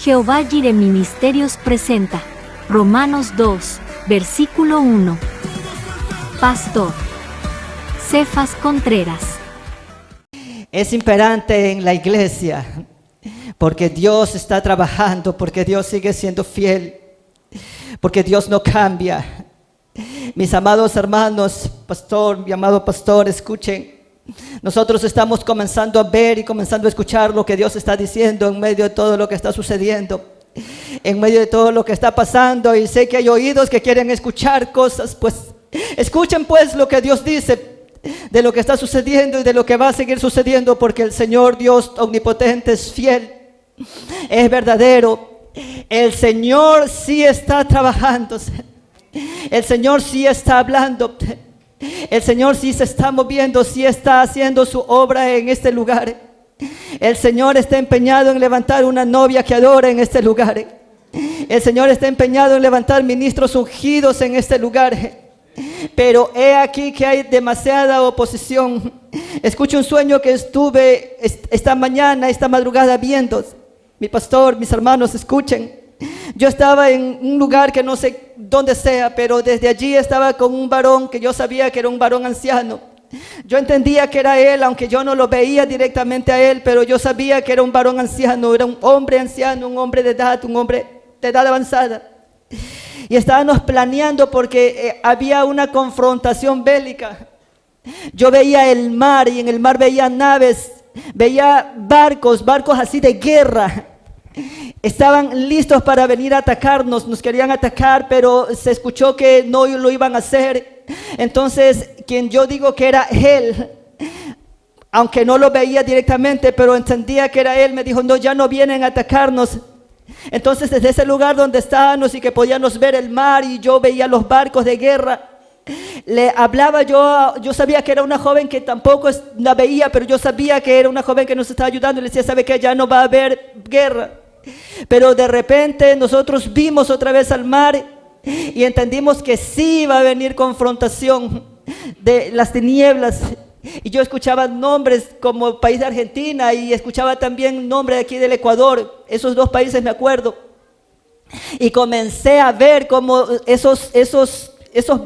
Jehová Jireh Ministerios presenta Romanos 2, versículo 1. Pastor Cefas Contreras. Es imperante en la iglesia, porque Dios está trabajando, porque Dios sigue siendo fiel, porque Dios no cambia. Mis amados hermanos, pastor, mi amado pastor, escuchen. Nosotros estamos comenzando a ver y comenzando a escuchar lo que Dios está diciendo en medio de todo lo que está sucediendo, en medio de todo lo que está pasando, y sé que hay oídos que quieren escuchar cosas. Pues escuchen pues lo que Dios dice de lo que está sucediendo y de lo que va a seguir sucediendo, porque el Señor Dios omnipotente es fiel, es verdadero. El Señor sí está trabajando, el Señor sí está hablando, el Señor sí se está moviendo, sí está haciendo su obra en este lugar. El Señor está empeñado en levantar una novia que adora en este lugar. El Señor está empeñado en levantar ministros ungidos en este lugar. Pero he aquí que hay demasiada oposición. Escucho un sueño que estuve esta mañana, esta madrugada viendo. Mi pastor, mis hermanos, escuchen. Yo estaba en un lugar que no sé dónde sea, pero desde allí estaba con un varón que yo sabía que era un varón anciano. Yo entendía que era él, aunque yo no lo veía directamente a él, pero yo sabía que era un varón anciano, era un hombre anciano, un hombre de edad avanzada. Y estábamos planeando porque había una confrontación bélica. Yo veía el mar y en el mar veía naves, veía barcos así de guerra. Estaban listos para venir a atacarnos, nos querían atacar, pero se escuchó que no lo iban a hacer. Entonces, quien yo digo que era él, aunque no lo veía directamente, pero entendía que era él, me dijo: no, ya no vienen a atacarnos. Entonces, desde ese lugar donde estábamos y que podíamos ver el mar y yo veía los barcos de guerra, le hablaba yo sabía que era una joven que tampoco la veía, pero yo sabía que era una joven que nos estaba ayudando, y le decía: ¿sabe qué? Ya no va a haber guerra. Pero de repente nosotros vimos otra vez al mar y entendimos que sí iba a venir confrontación de las tinieblas. Y yo escuchaba nombres como país de Argentina y escuchaba también nombre de aquí del Ecuador, esos dos países me acuerdo. Y comencé a ver cómo esos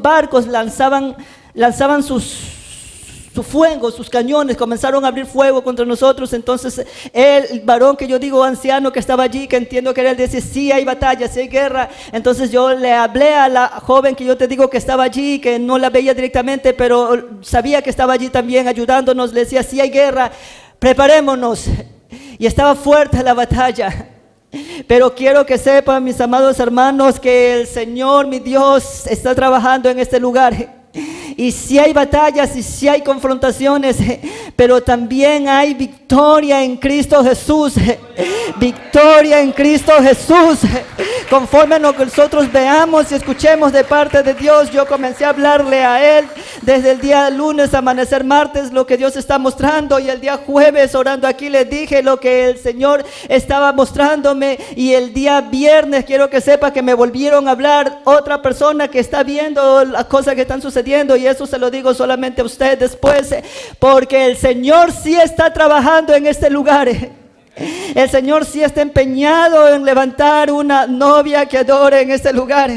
barcos lanzaban su fuego, sus cañones, comenzaron a abrir fuego contra nosotros. Entonces el varón que yo digo anciano que estaba allí, que entiendo que era él, decía: sí hay batalla, sí hay guerra. Entonces yo le hablé a la joven que yo te digo que estaba allí, que no la veía directamente, pero sabía que estaba allí también ayudándonos. Le decía: sí hay guerra, preparémonos. Y estaba fuerte la batalla. Pero quiero que sepan, mis amados hermanos, que el Señor, mi Dios, está trabajando en este lugar. Y si hay batallas y si hay confrontaciones, pero también hay victoria en Cristo Jesús. Victoria en Cristo Jesús. Conforme a lo que nosotros veamos y escuchemos de parte de Dios, yo comencé a hablarle a Él desde el día lunes, amanecer martes, lo que Dios está mostrando. Y el día jueves, orando aquí, le dije lo que el Señor estaba mostrándome. Y el día viernes, quiero que sepa que me volvieron a hablar otra persona que está viendo las cosas que están sucediendo. Y eso se lo digo solamente a usted después, porque el Señor sí está trabajando en este lugar. El Señor sí está empeñado en levantar una novia que adore en este lugar.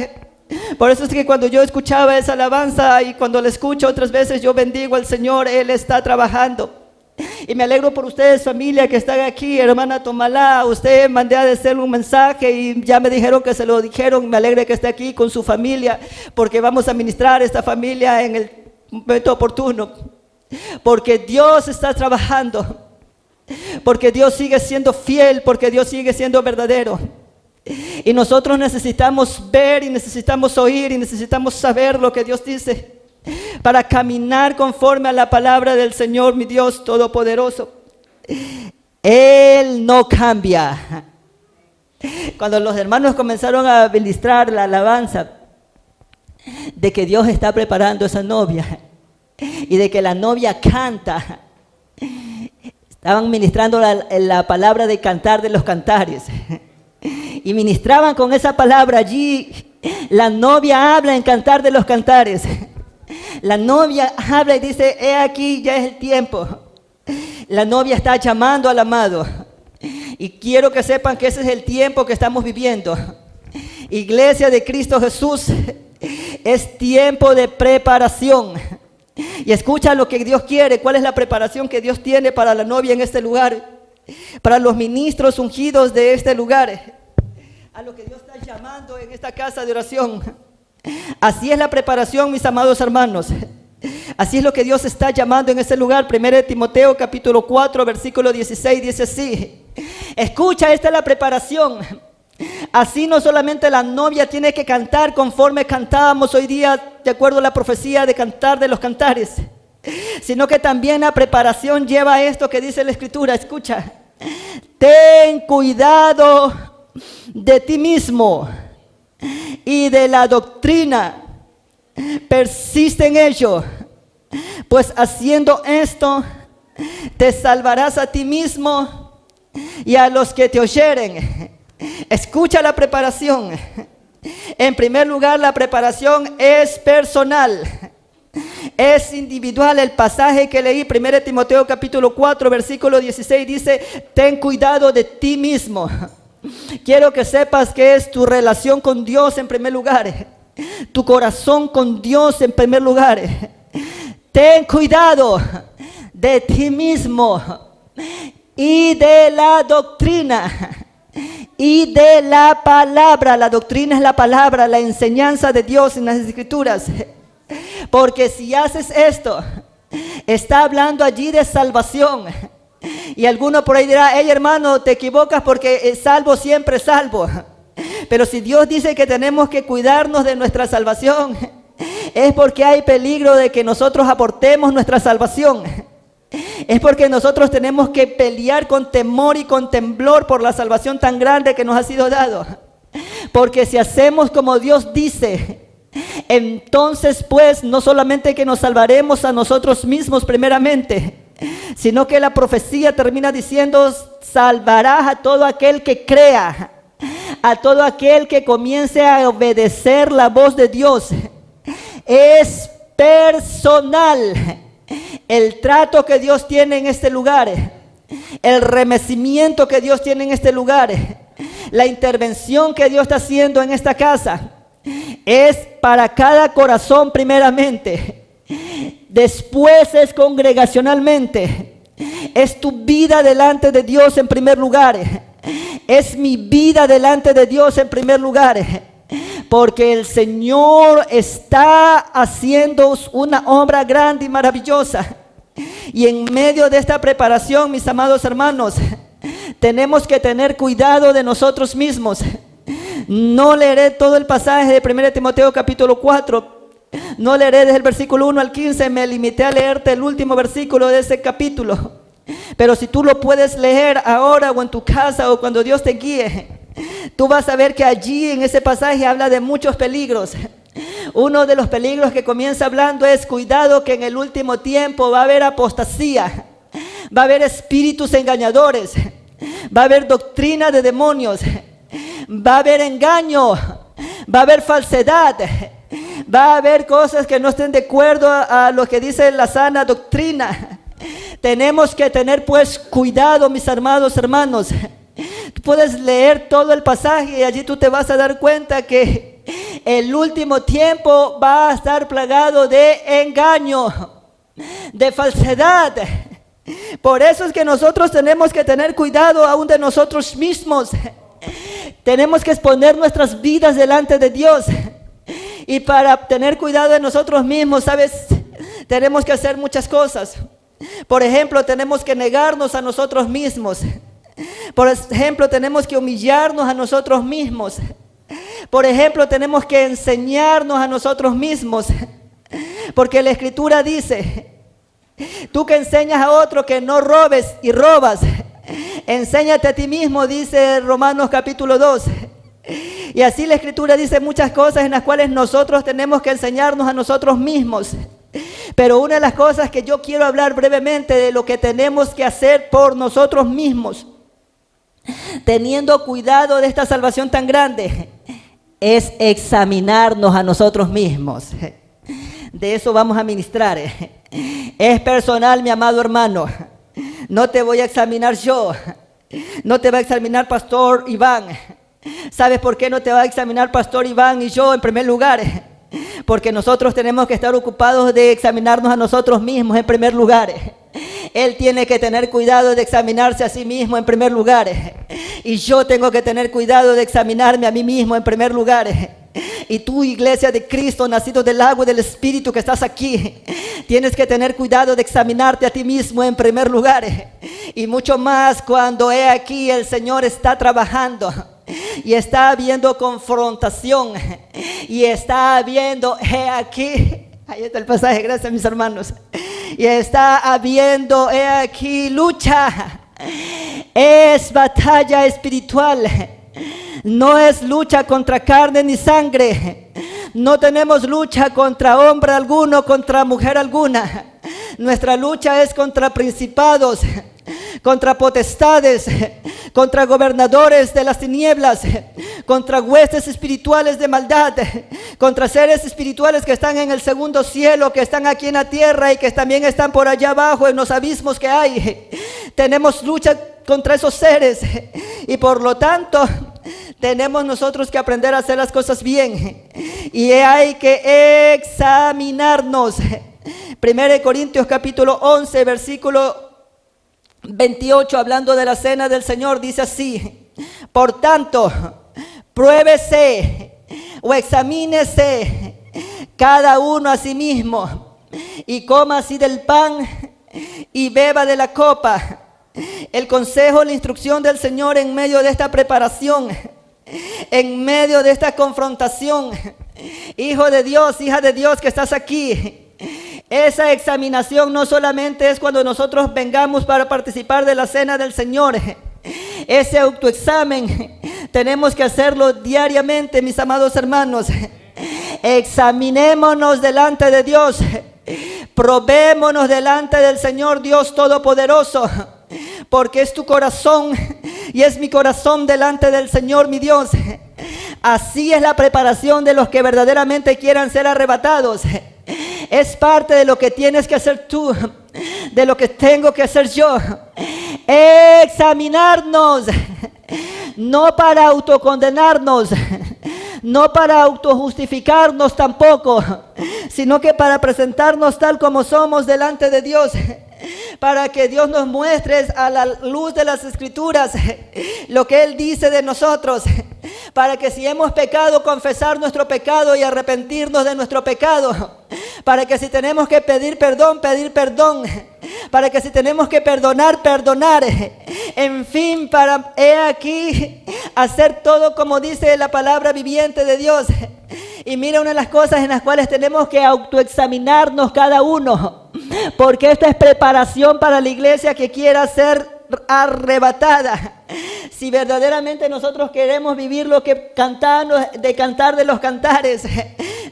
Por eso es que cuando yo escuchaba esa alabanza y cuando la escucho otras veces, yo bendigo al Señor. Él está trabajando. Y me alegro por ustedes, familia, que están aquí. Hermana Tomalá, usted mandé a decirle un mensaje y ya me dijeron que se lo dijeron. Me alegra que esté aquí con su familia, porque vamos a ministrar a esta familia en el momento oportuno. Porque Dios está trabajando, porque Dios sigue siendo fiel, porque Dios sigue siendo verdadero. Y nosotros necesitamos ver y necesitamos oír y necesitamos saber lo que Dios dice, para caminar conforme a la palabra del Señor, mi Dios todopoderoso. Él no cambia. Cuando los hermanos comenzaron a ministrar la alabanza de que Dios está preparando esa novia y de que la novia canta, estaban ministrando la palabra de Cantar de los Cantares y ministraban con esa palabra allí. La novia habla en Cantar de los Cantares. La novia habla y dice: he aquí, ya es el tiempo. La novia está llamando al amado. Y quiero que sepan que ese es el tiempo que estamos viviendo. Iglesia de Cristo Jesús, es tiempo de preparación. Y escucha lo que Dios quiere, cuál es la preparación que Dios tiene para la novia en este lugar, para los ministros ungidos de este lugar, a lo que Dios está llamando en esta casa de oración. Así es la preparación, mis amados hermanos. Así es lo que Dios está llamando en este lugar. 1 Timoteo capítulo 4 versículo 16 dice así: escucha, esta es la preparación. Así no solamente la novia tiene que cantar conforme cantábamos hoy día, de acuerdo a la profecía de Cantar de los Cantares, sino que también la preparación lleva a esto que dice la Escritura. Escucha: ten cuidado de ti mismo y de la doctrina, persiste en ello, pues haciendo esto te salvarás a ti mismo y a los que te oyeren. Escucha la preparación. En primer lugar, la preparación es personal, es individual. El pasaje que leí, 1 Timoteo capítulo 4 versículo 16 dice: ten cuidado de ti mismo. Quiero que sepas que es tu relación con Dios en primer lugar, tu corazón con Dios en primer lugar. Ten cuidado de ti mismo y de la doctrina y de la palabra. La doctrina es la palabra, la enseñanza de Dios en las Escrituras. Porque si haces esto, está hablando allí de salvación. Y alguno por ahí dirá: hey hermano, te equivocas porque salvo siempre salvo. Pero si Dios dice que tenemos que cuidarnos de nuestra salvación, es porque hay peligro de que nosotros abortemos nuestra salvación. Es porque nosotros tenemos que pelear con temor y con temblor por la salvación tan grande que nos ha sido dado. Porque si hacemos como Dios dice, entonces pues no solamente que nos salvaremos a nosotros mismos primeramente, sino que la profecía termina diciendo: salvarás a todo aquel que crea, a todo aquel que comience a obedecer la voz de Dios. Es personal el trato que Dios tiene en este lugar, el remecimiento que Dios tiene en este lugar, la intervención que Dios está haciendo en esta casa. Es para cada corazón primeramente, después es congregacionalmente. Es tu vida delante de Dios en primer lugar, es mi vida delante de Dios en primer lugar. Porque el Señor está haciendo una obra grande y maravillosa. Y en medio de esta preparación, mis amados hermanos, tenemos que tener cuidado de nosotros mismos. No leeré todo el pasaje de 1 Timoteo capítulo 4. No leeré desde el versículo 1 al 15. Me limité a leerte el último versículo de ese capítulo. Pero si tú lo puedes leer ahora o en tu casa o cuando Dios te guíe, tú vas a ver que allí en ese pasaje habla de muchos peligros. Uno de los peligros que comienza hablando es: cuidado que en el último tiempo va a haber apostasía, va a haber espíritus engañadores, va a haber doctrina de demonios, va a haber engaño, va a haber falsedad, va a haber cosas que no estén de acuerdo a lo que dice la sana doctrina. Tenemos que tener pues cuidado, mis amados hermanos. Tú puedes leer todo el pasaje y allí tú te vas a dar cuenta que el último tiempo va a estar plagado de engaño, de falsedad. Por eso es que nosotros tenemos que tener cuidado aún de nosotros mismos. Tenemos que exponer nuestras vidas delante de Dios. Y para tener cuidado de nosotros mismos, ¿sabes? Tenemos que hacer muchas cosas. Por ejemplo, tenemos que negarnos a nosotros mismos. Por ejemplo, tenemos que humillarnos a nosotros mismos. Por ejemplo, tenemos que enseñarnos a nosotros mismos. Porque la Escritura dice: tú que enseñas a otro que no robes y robas, enséñate a ti mismo, dice Romanos capítulo 2. Y así la Escritura dice muchas cosas en las cuales nosotros tenemos que enseñarnos a nosotros mismos. Pero una de las cosas que yo quiero hablar brevemente de lo que tenemos que hacer por nosotros mismos, teniendo cuidado de esta salvación tan grande, es examinarnos a nosotros mismos. De eso vamos a ministrar. Es personal, mi amado hermano. No te voy a examinar yo. No te va a examinar Pastor Iván. ¿Sabes por qué no te va a examinar Pastor Iván y yo en primer lugar? Porque nosotros tenemos que estar ocupados de examinarnos a nosotros mismos en primer lugar. Él tiene que tener cuidado de examinarse a sí mismo en primer lugar. Y yo tengo que tener cuidado de examinarme a mí mismo en primer lugar. Y tú, iglesia de Cristo, nacido del agua y del Espíritu que estás aquí, tienes que tener cuidado de examinarte a ti mismo en primer lugar. Y mucho más cuando he aquí el Señor está trabajando. Y está habiendo confrontación. Y está habiendo, he aquí, ahí está el pasaje, gracias mis hermanos. Y está habiendo, he aquí, lucha. Es batalla espiritual. No es lucha contra carne ni sangre. No tenemos lucha contra hombre alguno, contra mujer alguna. Nuestra lucha es contra principados, contra potestades, contra gobernadores de las tinieblas, contra huestes espirituales de maldad, contra seres espirituales que están en el segundo cielo, que están aquí en la tierra y que también están por allá abajo en los abismos que hay. Tenemos lucha contra esos seres y por lo tanto tenemos nosotros que aprender a hacer las cosas bien y hay que examinarnos. 1 Corintios capítulo 11 versículo 28, hablando de la cena del Señor, dice así: por tanto, pruébese o examínese cada uno a sí mismo y coma así del pan y beba de la copa. El consejo, la instrucción del Señor en medio de esta preparación, en medio de esta confrontación, hijo de Dios, hija de Dios que estás aquí. Esa examinación no solamente es cuando nosotros vengamos para participar de la cena del Señor. Ese autoexamen tenemos que hacerlo diariamente, mis amados hermanos. Examinémonos delante de Dios. Probémonos delante del Señor Dios Todopoderoso. Porque es tu corazón y es mi corazón delante del Señor mi Dios. Así es la preparación de los que verdaderamente quieran ser arrebatados. Es parte de lo que tienes que hacer tú, de lo que tengo que hacer yo. Examinarnos, no para autocondenarnos, no para autojustificarnos tampoco, sino que para presentarnos tal como somos delante de Dios. Para que Dios nos muestre a la luz de las Escrituras lo que Él dice de nosotros. Para que si hemos pecado, confesar nuestro pecado y arrepentirnos de nuestro pecado. Para que si tenemos que pedir perdón, pedir perdón. Para que si tenemos que perdonar, perdonar. En fin, para he aquí hacer todo como dice la palabra viviente de Dios. Y mira, una de las cosas en las cuales tenemos que autoexaminarnos cada uno, porque esta es preparación para la iglesia que quiera ser arrebatada. Si verdaderamente nosotros queremos vivir lo que cantamos, de cantar de los cantares,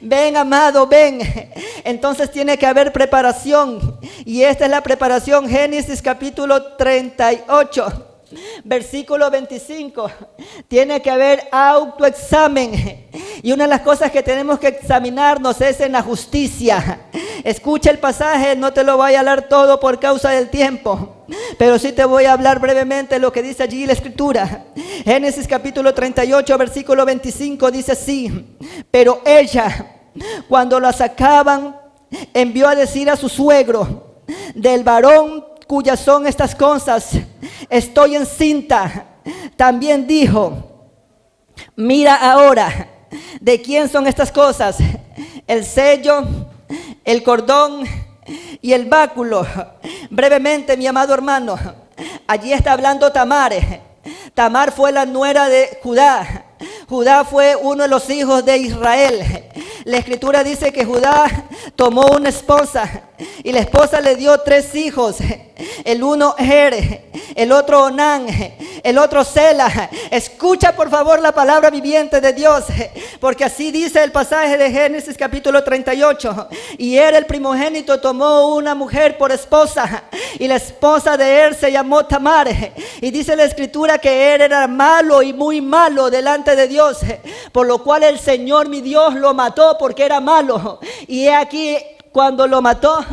ven amado, ven, entonces tiene que haber preparación. Y esta es la preparación. Génesis capítulo 38 versículo 25, tiene que haber autoexamen. Y una de las cosas que tenemos que examinarnos es en la justicia. Escucha el pasaje, no te lo voy a hablar todo por causa del tiempo, pero sí te voy a hablar brevemente lo que dice allí la Escritura. Génesis capítulo 38 versículo 25 dice así: pero ella, cuando la sacaban, envió a decir a su suegro: del varón cuyas son estas cosas, estoy encinta. También dijo: mira ahora, ¿de quién son estas cosas? El sello, el cordón y el báculo. Brevemente, mi amado hermano, allí está hablando Tamar. Tamar fue la nuera de Judá. Judá fue uno de los hijos de Israel. La Escritura dice que Judá tomó una esposa y la esposa le dio 3 hijos. El uno Er, el otro Onán, el otro Sela. Escucha por favor la palabra viviente de Dios, porque así dice el pasaje de Génesis capítulo 38. Y Er, el primogénito, tomó una mujer por esposa, y la esposa de Er se llamó Tamar. Y dice la Escritura que Er era malo y muy malo delante de Dios, por lo cual el Señor mi Dios lo mató porque era malo. Y he aquí, cuando lo mató,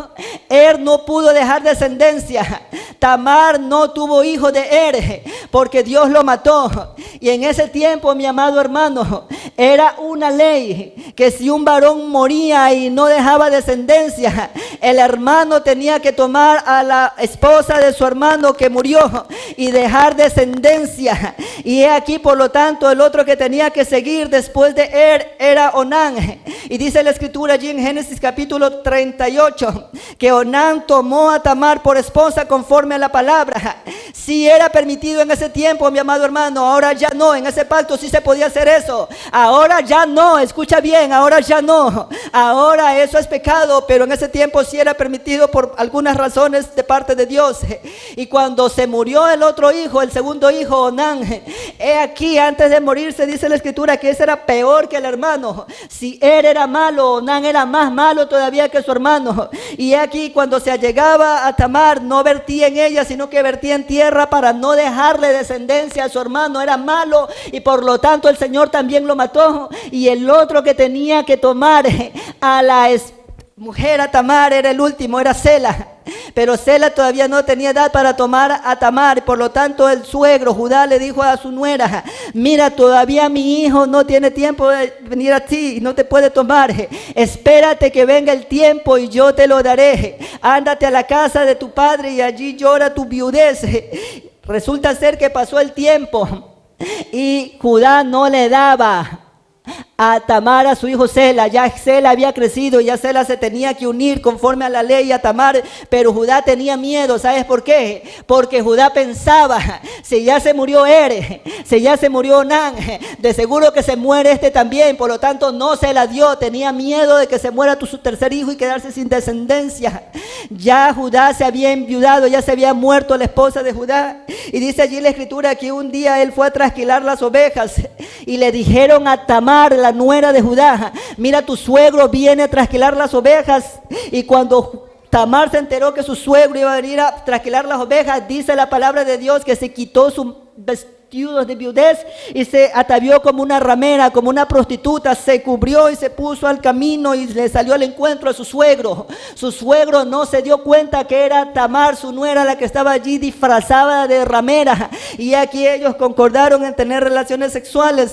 Er no pudo dejar descendencia. Tamar no tuvo hijo de Er, porque Dios lo mató. Y en ese tiempo, mi amado hermano, era una ley que si un varón moría y no dejaba descendencia, el hermano tenía que tomar a la esposa de su hermano que murió y dejar descendencia. Y he aquí, por lo tanto, el otro que tenía que seguir después de Er era Onán. Y dice la escritura allí en Génesis capítulo 38 que Onán tomó a Tamar por esposa conforme a la palabra. Si era permitido en ese tiempo, mi amado hermano, ahora ya no. En ese pacto sí se podía hacer eso, ahora ya no. Escucha bien, ahora ya no. Ahora eso es pecado, pero en ese tiempo sí era permitido por algunas razones de parte de Dios. Y cuando se murió el otro hijo, el segundo hijo, Onán, he aquí, antes de morirse, dice la escritura que ese era peor que el hermano. Si él era malo, Onán era más malo todavía que su hermano. Y he aquí, cuando se allegaba a Tamar, no vertía en ella, sino que vertía en tierra para no dejarle descendencia a su hermano. Era malo y por lo tanto el Señor también lo mató. Y el otro que tenía que tomar a la mujer a Tamar era el último, era Sela. Pero Sela todavía no tenía edad para tomar a Tamar. Por lo tanto el suegro Judá le dijo a su nuera: mira, todavía mi hijo no tiene tiempo de venir a ti, no te puede tomar. Espérate que venga el tiempo y yo te lo daré. Ándate a la casa de tu padre y allí llora tu viudez. Resulta ser que pasó el tiempo y Judá no le daba a Tamar a su hijo Sela. Ya Sela había crecido y ya Sela se tenía que unir conforme a la ley a Tamar, pero Judá tenía miedo. ¿Sabes por qué? Porque Judá pensaba: si ya se murió Er, si ya se murió Onán, de seguro que se muere este también. Por lo tanto no se la dio. Tenía miedo de que se muera su tercer hijo y quedarse sin descendencia. Ya Judá se había enviudado, ya se había muerto la esposa de Judá. Y dice allí la escritura que un día él fue a trasquilar las ovejas y le dijeron a Tamar, la nuera de Judá: mira, tu suegro viene a trasquilar las ovejas. Y cuando Tamar se enteró que su suegro iba a venir a trasquilar las ovejas, dice la palabra de Dios que se quitó su vestidos de viudez y se atavió como una ramera, como una prostituta. Se cubrió y se puso al camino y le salió al encuentro a su suegro. Su suegro no se dio cuenta que era Tamar, su nuera, la que estaba allí disfrazada de ramera. Y aquí ellos concordaron en tener relaciones sexuales.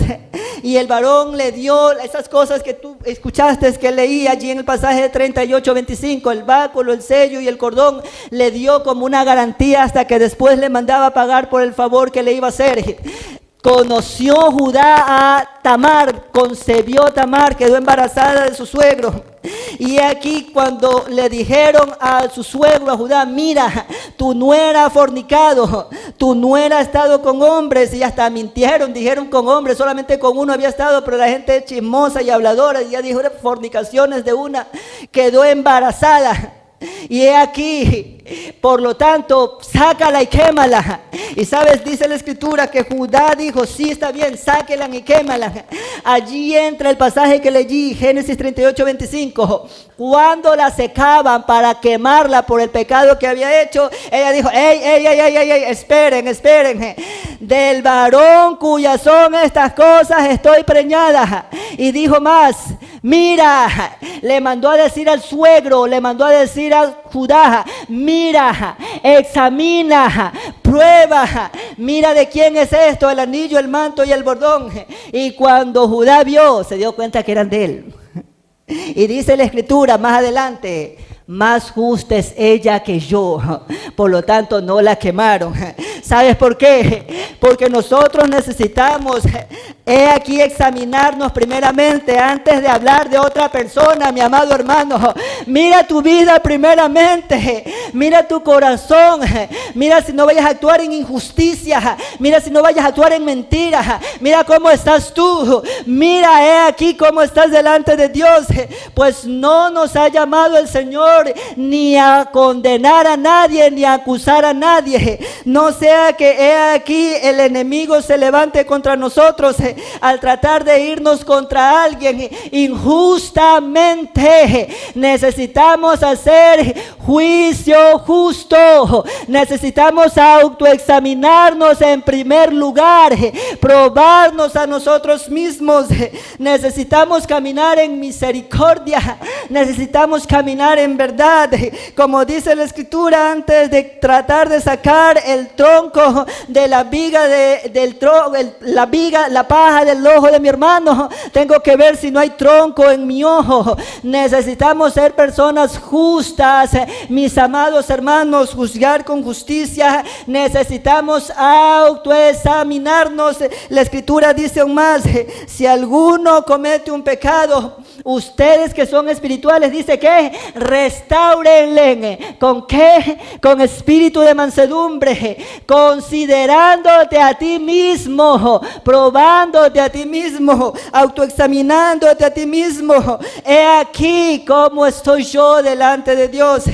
Y el varón le dio esas cosas que tú escuchaste, que leí allí en el pasaje de 38-25, el báculo, el sello y el cordón. Le dio como una garantía hasta que después le mandaba pagar por el favor que le iba a hacer. Conoció Judá a Tamar, concebió Tamar, quedó embarazada de su suegro. Y aquí cuando le dijeron a su suegro, a Judá: mira, tu nuera ha fornicado, tu nuera ha estado con hombres. Y hasta mintieron, dijeron con hombres, solamente con uno había estado, pero la gente es chismosa y habladora, y ya dijo fornicaciones de una, quedó embarazada. Y he aquí, por lo tanto, sácala y quémala. Y sabes, dice la escritura que Judá dijo: sí, está bien, sáquela y quémala. Allí entra el pasaje que leí, Génesis 38-25. Cuando la secaban para quemarla por el pecado que había hecho, ella dijo: ey, esperen. Del varón cuyas son estas cosas estoy preñada. Y dijo más: mira, le mandó a decir al suegro, le mandó a decir a Judá: mira, examina, prueba, mira de quién es esto, el anillo, el manto y el bordón. Y cuando Judá vio, se dio cuenta que eran de él. Y dice la escritura más adelante: más justa es ella que yo, por lo tanto no la quemaron. ¿Sabes por qué? Porque nosotros necesitamos, aquí examinarnos primeramente antes de hablar de otra persona, mi amado hermano. Mira tu vida primeramente, mira tu corazón, mira si no vayas a actuar en injusticia, mira si no vayas a actuar en mentira, mira cómo estás tú, mira aquí cómo estás delante de Dios. Pues no nos ha llamado el Señor ni a condenar a nadie, ni a acusar a nadie. No sea sea que he aquí el enemigo se levante contra nosotros al tratar de irnos contra alguien injustamente. Necesitamos hacer juicio justo. Necesitamos autoexaminarnos en primer lugar, probarnos a nosotros mismos. Necesitamos caminar en misericordia. Necesitamos caminar en verdad. Como dice la Escritura, antes de tratar de sacar el tronco de la viga la paja del ojo de mi hermano, tengo que ver si no hay tronco en mi ojo. Necesitamos ser personas justas, mis amados hermanos, juzgar con justicia. Necesitamos autoexaminarnos. La Escritura dice aún más: si alguno comete un pecado, ustedes que son espirituales, dice que restáurenle. ¿Con qué? Con espíritu de mansedumbre, considerándote a ti mismo, probándote a ti mismo, autoexaminándote a ti mismo. He aquí cómo estoy yo delante de Dios.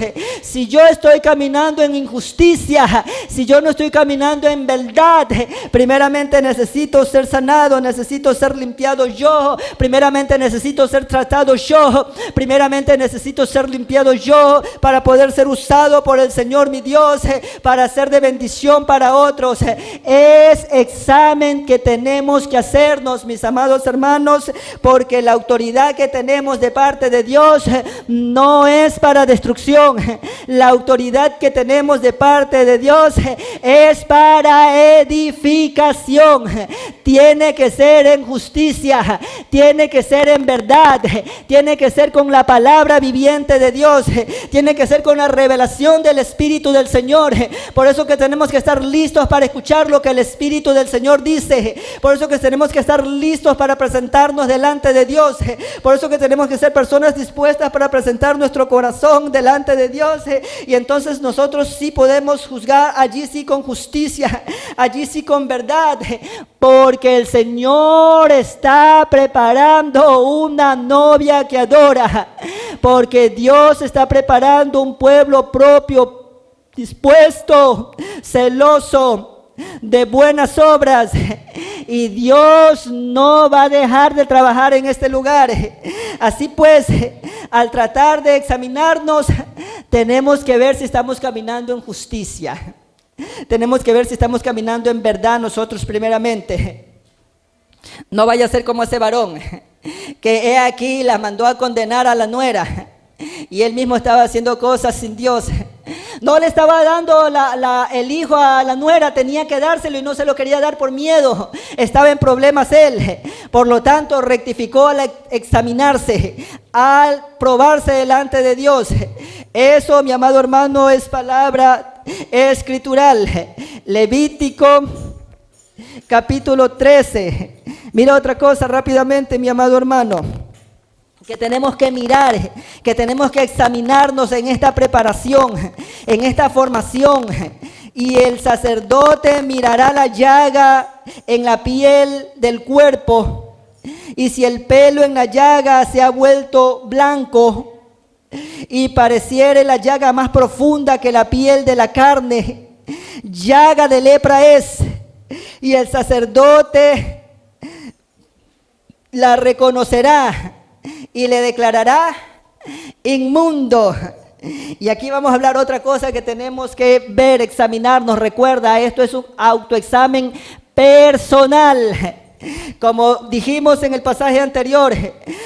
Si yo estoy caminando en injusticia, si yo no estoy caminando en verdad, primeramente necesito ser sanado, necesito ser limpiado yo, primeramente necesito ser tratado yo, primeramente necesito ser limpiado yo para poder ser usado por el Señor mi Dios, para ser de bendición para otros. Es examen que tenemos que hacernos, mis amados hermanos, porque la autoridad que tenemos de parte de Dios no es para destrucción. La autoridad que tenemos de parte de Dios es para edificación. Tiene que ser en justicia, tiene que ser en verdad, tiene que ser con la palabra viviente de Dios, tiene que ser con la revelación del Espíritu del Señor. Por eso que tenemos que estar listos para escuchar lo que el Espíritu del Señor dice. Por eso que tenemos que estar listos para presentarnos delante de Dios. Por eso que tenemos que ser personas dispuestas para presentar nuestro corazón delante de Dios. Y entonces nosotros sí podemos juzgar, allí sí con justicia, allí sí con verdad, porque el Señor está preparando una novia que adora, porque Dios está preparando un pueblo propio, dispuesto, celoso, de buenas obras, y Dios no va a dejar de trabajar en este lugar. Así pues, al tratar de examinarnos, tenemos que ver si estamos caminando en justicia, tenemos que ver si estamos caminando en verdad nosotros primeramente. No vaya a ser como ese varón que he aquí la mandó a condenar a la nuera, y él mismo estaba haciendo cosas sin Dios. No le estaba dando el hijo a la nuera, tenía que dárselo y no se lo quería dar por miedo. Estaba en problemas él. Por lo tanto, rectificó al examinarse, al probarse delante de Dios. Eso, mi amado hermano, es palabra escritural. Levítico capítulo 13. Mira otra cosa rápidamente, mi amado hermano, que tenemos que mirar, que tenemos que examinarnos en esta preparación, en esta formación. Y el sacerdote mirará la llaga en la piel del cuerpo, y si el pelo en la llaga se ha vuelto blanco y pareciere la llaga más profunda que la piel de la carne, llaga de lepra es, y el sacerdote la reconocerá y le declarará inmundo. Y aquí vamos a hablar otra cosa que tenemos que ver, examinarnos. Recuerda, esto es un autoexamen personal. Como dijimos en el pasaje anterior,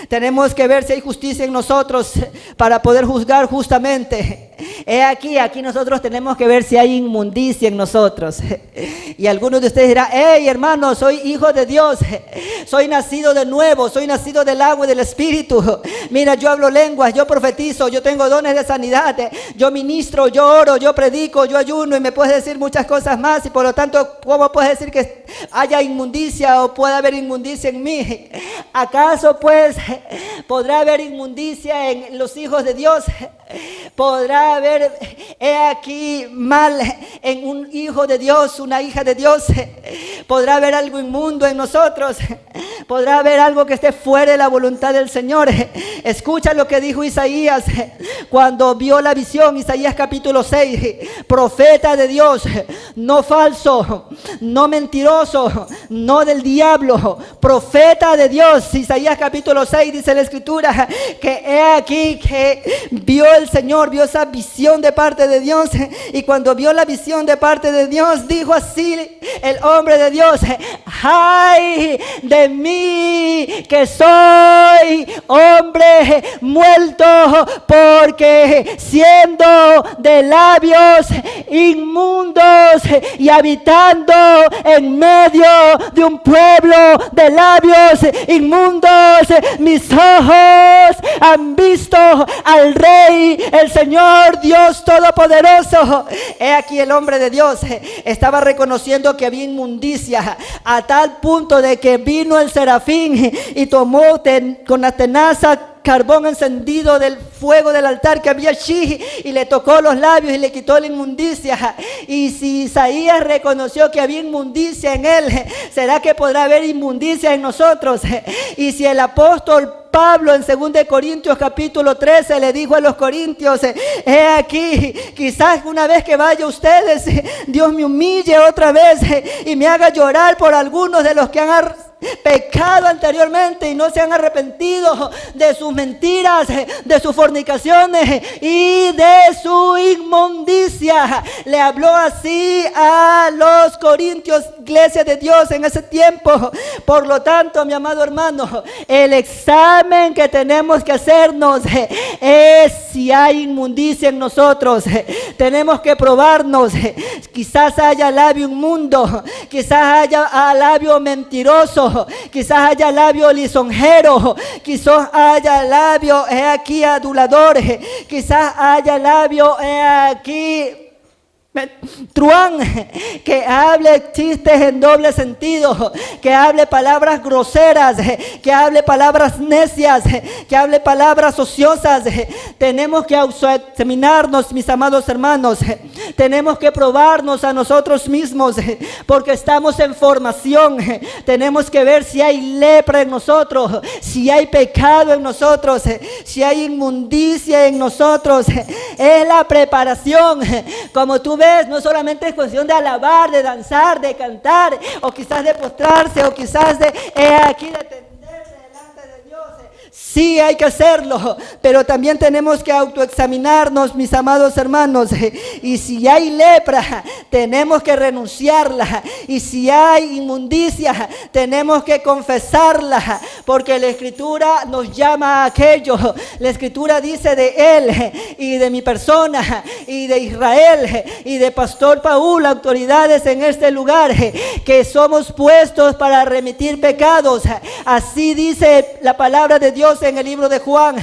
tenemos que ver si hay justicia en nosotros para poder juzgar justamente. Aquí nosotros tenemos que ver si hay inmundicia en nosotros. Y algunos de ustedes dirán: hey hermano, soy hijo de Dios, soy nacido de nuevo, soy nacido del agua y del Espíritu. Mira, yo hablo lenguas, yo profetizo, yo tengo dones de sanidad, yo ministro, yo oro, yo predico, yo ayuno, y me puedes decir muchas cosas más. Y por lo tanto, ¿cómo puedes decir que haya inmundicia o pueda haber inmundicia en mí? ¿Acaso pues podrá haber inmundicia en los hijos de Dios? ¿Podrá haber aquí mal en un hijo de Dios, una hija de Dios? ¿Podrá haber algo inmundo en nosotros? ¿Podrá haber algo que esté fuera de la voluntad del Señor? Escucha lo que dijo Isaías cuando vio la visión. Isaías capítulo 6, profeta de Dios, no falso, no mentiroso, no del diablo, profeta de Dios. Isaías capítulo 6 dice la escritura que he aquí que vio el Señor, vio esa visión de parte de Dios, y cuando vio la visión de parte de Dios, dijo así el hombre de Dios: ay de mí que soy hombre muerto, porque siendo de labios inmundos y habitando en medio de un pueblo de labios inmundos, mis ojos han visto al Rey, el Señor Dios Todopoderoso. He aquí el hombre de Dios estaba reconociendo que había inmundicia, a tal punto de que vino el serafín y tomó con la tenaza carbón encendido del fuego del altar que había allí, y le tocó los labios y le quitó la inmundicia. Y si Isaías reconoció que había inmundicia en él, ¿será que podrá haber inmundicia en nosotros? Y si el apóstol Pablo en 2 Corintios capítulo 13 le dijo a los corintios: he aquí, quizás una vez que vaya ustedes, Dios me humille otra vez y me haga llorar por algunos de los que han pecado anteriormente y no se han arrepentido de sus mentiras, de sus fornicaciones y de su inmundicia. Le habló así a los corintios, iglesia de Dios en ese tiempo. Por lo tanto, mi amado hermano, el examen que tenemos que hacernos es si hay inmundicia en nosotros. Tenemos que probarnos. Quizás haya labio inmundo, quizás haya labio mentiroso, quizás haya labio lisonjero, quizás haya labio aquí adulador, quizás haya labio aquí truán, que hable chistes en doble sentido, que hable palabras groseras, que hable palabras necias, que hable palabras ociosas. Tenemos que autoexaminarnos, mis amados hermanos. Tenemos que probarnos a nosotros mismos, porque estamos en formación. Tenemos que ver si hay lepra en nosotros, si hay pecado en nosotros, si hay inmundicia en nosotros. Es la preparación. Como tú ves, no solamente es cuestión de alabar, de danzar, de cantar, o quizás de postrarse, o quizás de aquí de tenderse delante de Dios. Sí, hay que hacerlo, pero también tenemos que autoexaminarnos, mis amados hermanos. Y si hay lepra, tenemos que renunciarla. Y si hay inmundicia, tenemos que confesarla, porque la Escritura nos llama a aquello. La Escritura dice de él y de mi persona y de Israel y de Pastor Paul, autoridades en este lugar, que somos puestos para remitir pecados. Así dice la palabra de Dios en el libro de Juan: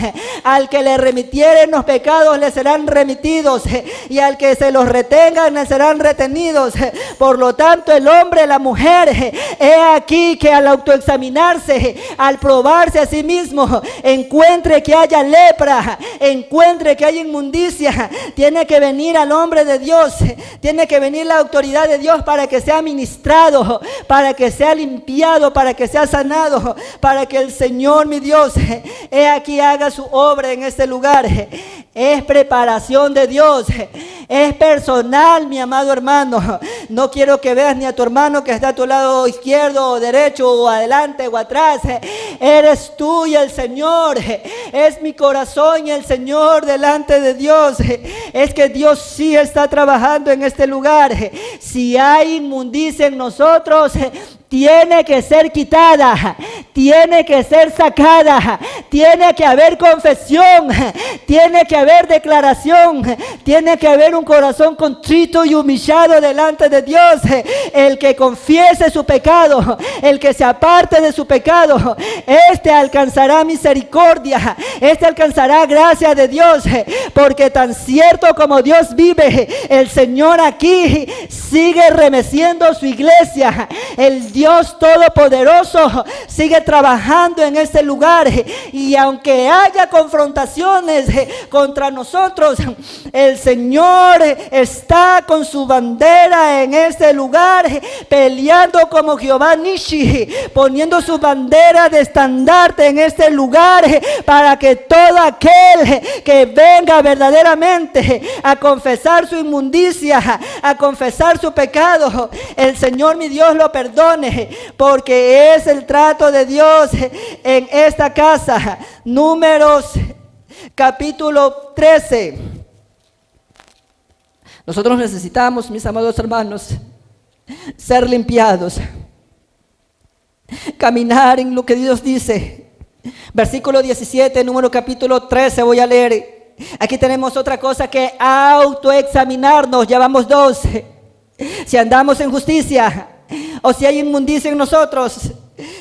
al que le remitieren los pecados le serán remitidos, y al que se los retengan le serán retenidos. Por lo tanto, el hombre, la mujer, he aquí que al autoexaminarse, al probarse a sí mismo, encuentre que haya lepra, encuentre que haya inmundicia, tiene que venir al hombre de Dios, tiene que venir la autoridad de Dios para que sea ministrado, para que sea limpiado, para que sea sanado, para que el Señor, mi Dios, he aquí haga su obra en este lugar. Es preparación de Dios, es personal, mi amado hermano. No quiero que veas ni a tu hermano que está a tu lado izquierdo o derecho, o adelante o atrás. Eres tú y el Señor. Es mi corazón y el Señor delante de Dios. Es que Dios sí está trabajando en este lugar. Si hay inmundicia en nosotros, tiene que ser quitada, tiene que ser sacada, tiene que haber confesión, tiene que haber declaración, tiene que haber un corazón contrito y humillado delante de Dios. El que confiese su pecado, el que se aparte de su pecado, este alcanzará misericordia, este alcanzará gracia de Dios, porque tan cierto como Dios vive, el Señor aquí sigue remeciendo su iglesia. El Dios Todopoderoso sigue trabajando en este lugar. Y aunque haya confrontaciones contra nosotros, el Señor está con su bandera en este lugar, peleando como Jehová Nishi, poniendo su bandera de estandarte en este lugar, para que todo aquel que venga verdaderamente a confesar su inmundicia, a confesar su pecado, el Señor mi Dios lo perdone, porque es el trato de Dios en esta casa. Números capítulo 13. Nosotros necesitamos, mis amados hermanos, ser limpiados, caminar en lo que Dios dice. Versículo 17, número capítulo 13, voy a leer. Aquí tenemos otra cosa que autoexaminarnos. Ya vamos 2. Si andamos en justicia o si hay inmundicia en nosotros.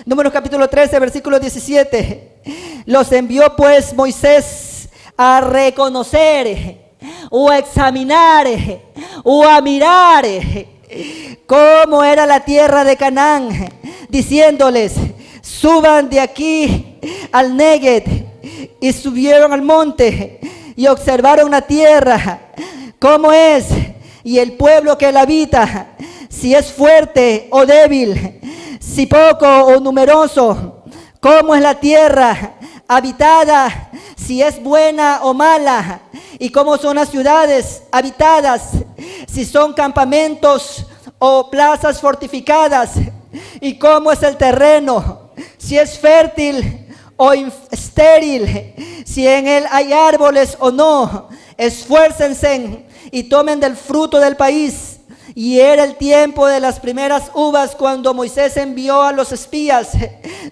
Número capítulo 13, versículo 17. Los envió pues Moisés a reconocer o a examinar o a mirar cómo era la tierra de Canaán, diciéndoles: suban de aquí al Negev. Y subieron al monte y observaron la tierra, cómo es, y el pueblo que la habita, si es fuerte o débil, si poco o numeroso, cómo es la tierra habitada, si es buena o mala, y cómo son las ciudades habitadas, si son campamentos o plazas fortificadas, y cómo es el terreno, si es fértil o estéril, si en él hay árboles o no. Esfuércense y tomen del fruto del país. Y era el tiempo de las primeras uvas cuando Moisés envió a los espías.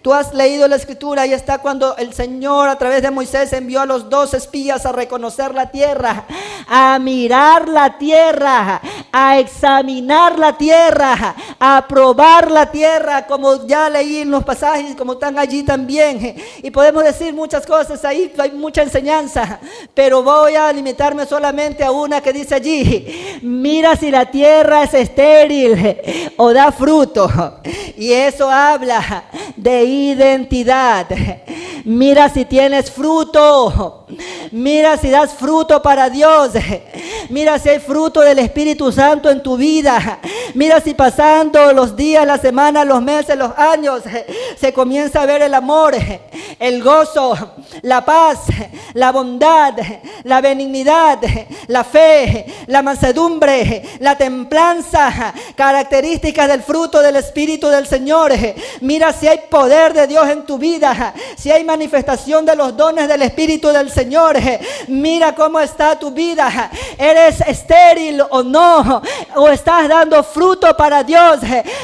Tú has leído la escritura y está cuando el Señor a través de Moisés envió a los 2 espías a reconocer la tierra, a mirar la tierra, a examinar la tierra, a probar la tierra, como ya leí en los pasajes, como están allí también. Y podemos decir muchas cosas ahí, hay mucha enseñanza, pero voy a limitarme solamente a una que dice allí: mira si la tierra es estéril o da fruto. Y eso habla de identidad. Mira si tienes fruto. Mira si das fruto para Dios. Mira si hay fruto del Espíritu Santo en tu vida. Mira si pasando los días, las semanas, los meses, los años, se comienza a ver el amor, el gozo, la paz, la bondad, la benignidad, la fe, la mansedumbre, la templanza, características del fruto del Espíritu del Señor. Mira si hay poder de Dios en tu vida, si hay manifestación de los dones del Espíritu del Señor. Mira cómo está tu vida. ¿Eres estéril o no? ¿O estás dando fruto para Dios?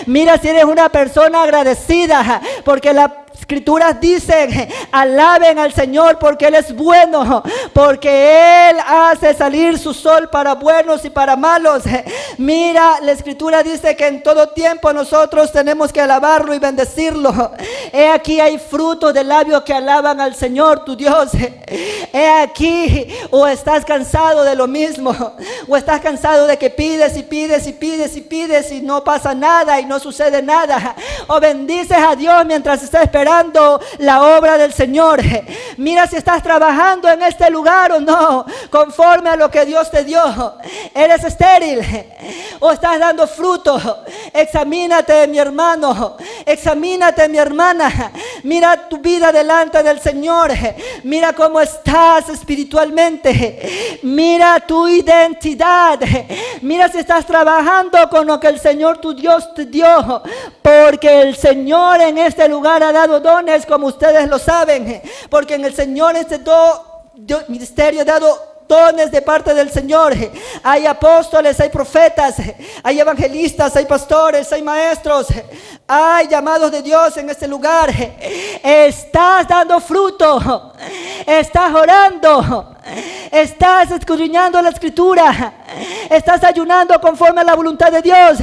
Mira si eres una persona agradecida, porque la Escrituras dicen: alaben al Señor porque Él es bueno, porque Él hace salir su sol para buenos y para malos. Mira, la Escritura dice que en todo tiempo nosotros tenemos que alabarlo y bendecirlo. He aquí hay frutos de labios que alaban al Señor tu Dios. He aquí, o estás cansado de lo mismo, o estás cansado de que pides y pides y pides y pides y no pasa nada y no sucede nada, o bendices a Dios mientras estás esperando la obra del Señor. Mira si estás trabajando en este lugar o no, conforme a lo que Dios te dio. ¿Eres estéril o estás dando fruto? Examínate, mi hermano. Examínate, mi hermana. Mira tu vida delante del Señor. Mira cómo estás espiritualmente. Mira tu identidad. Mira si estás trabajando con lo que el Señor tu Dios te dio, porque el Señor en este lugar ha dado dones, como ustedes lo saben, porque en el Señor este ministerio ha dado dones de parte del Señor. Hay apóstoles, hay profetas, hay evangelistas, hay pastores, hay maestros, hay llamados de Dios en este lugar. Estás dando fruto, estás orando, estás escudriñando la Escritura, estás ayunando conforme a la voluntad de Dios,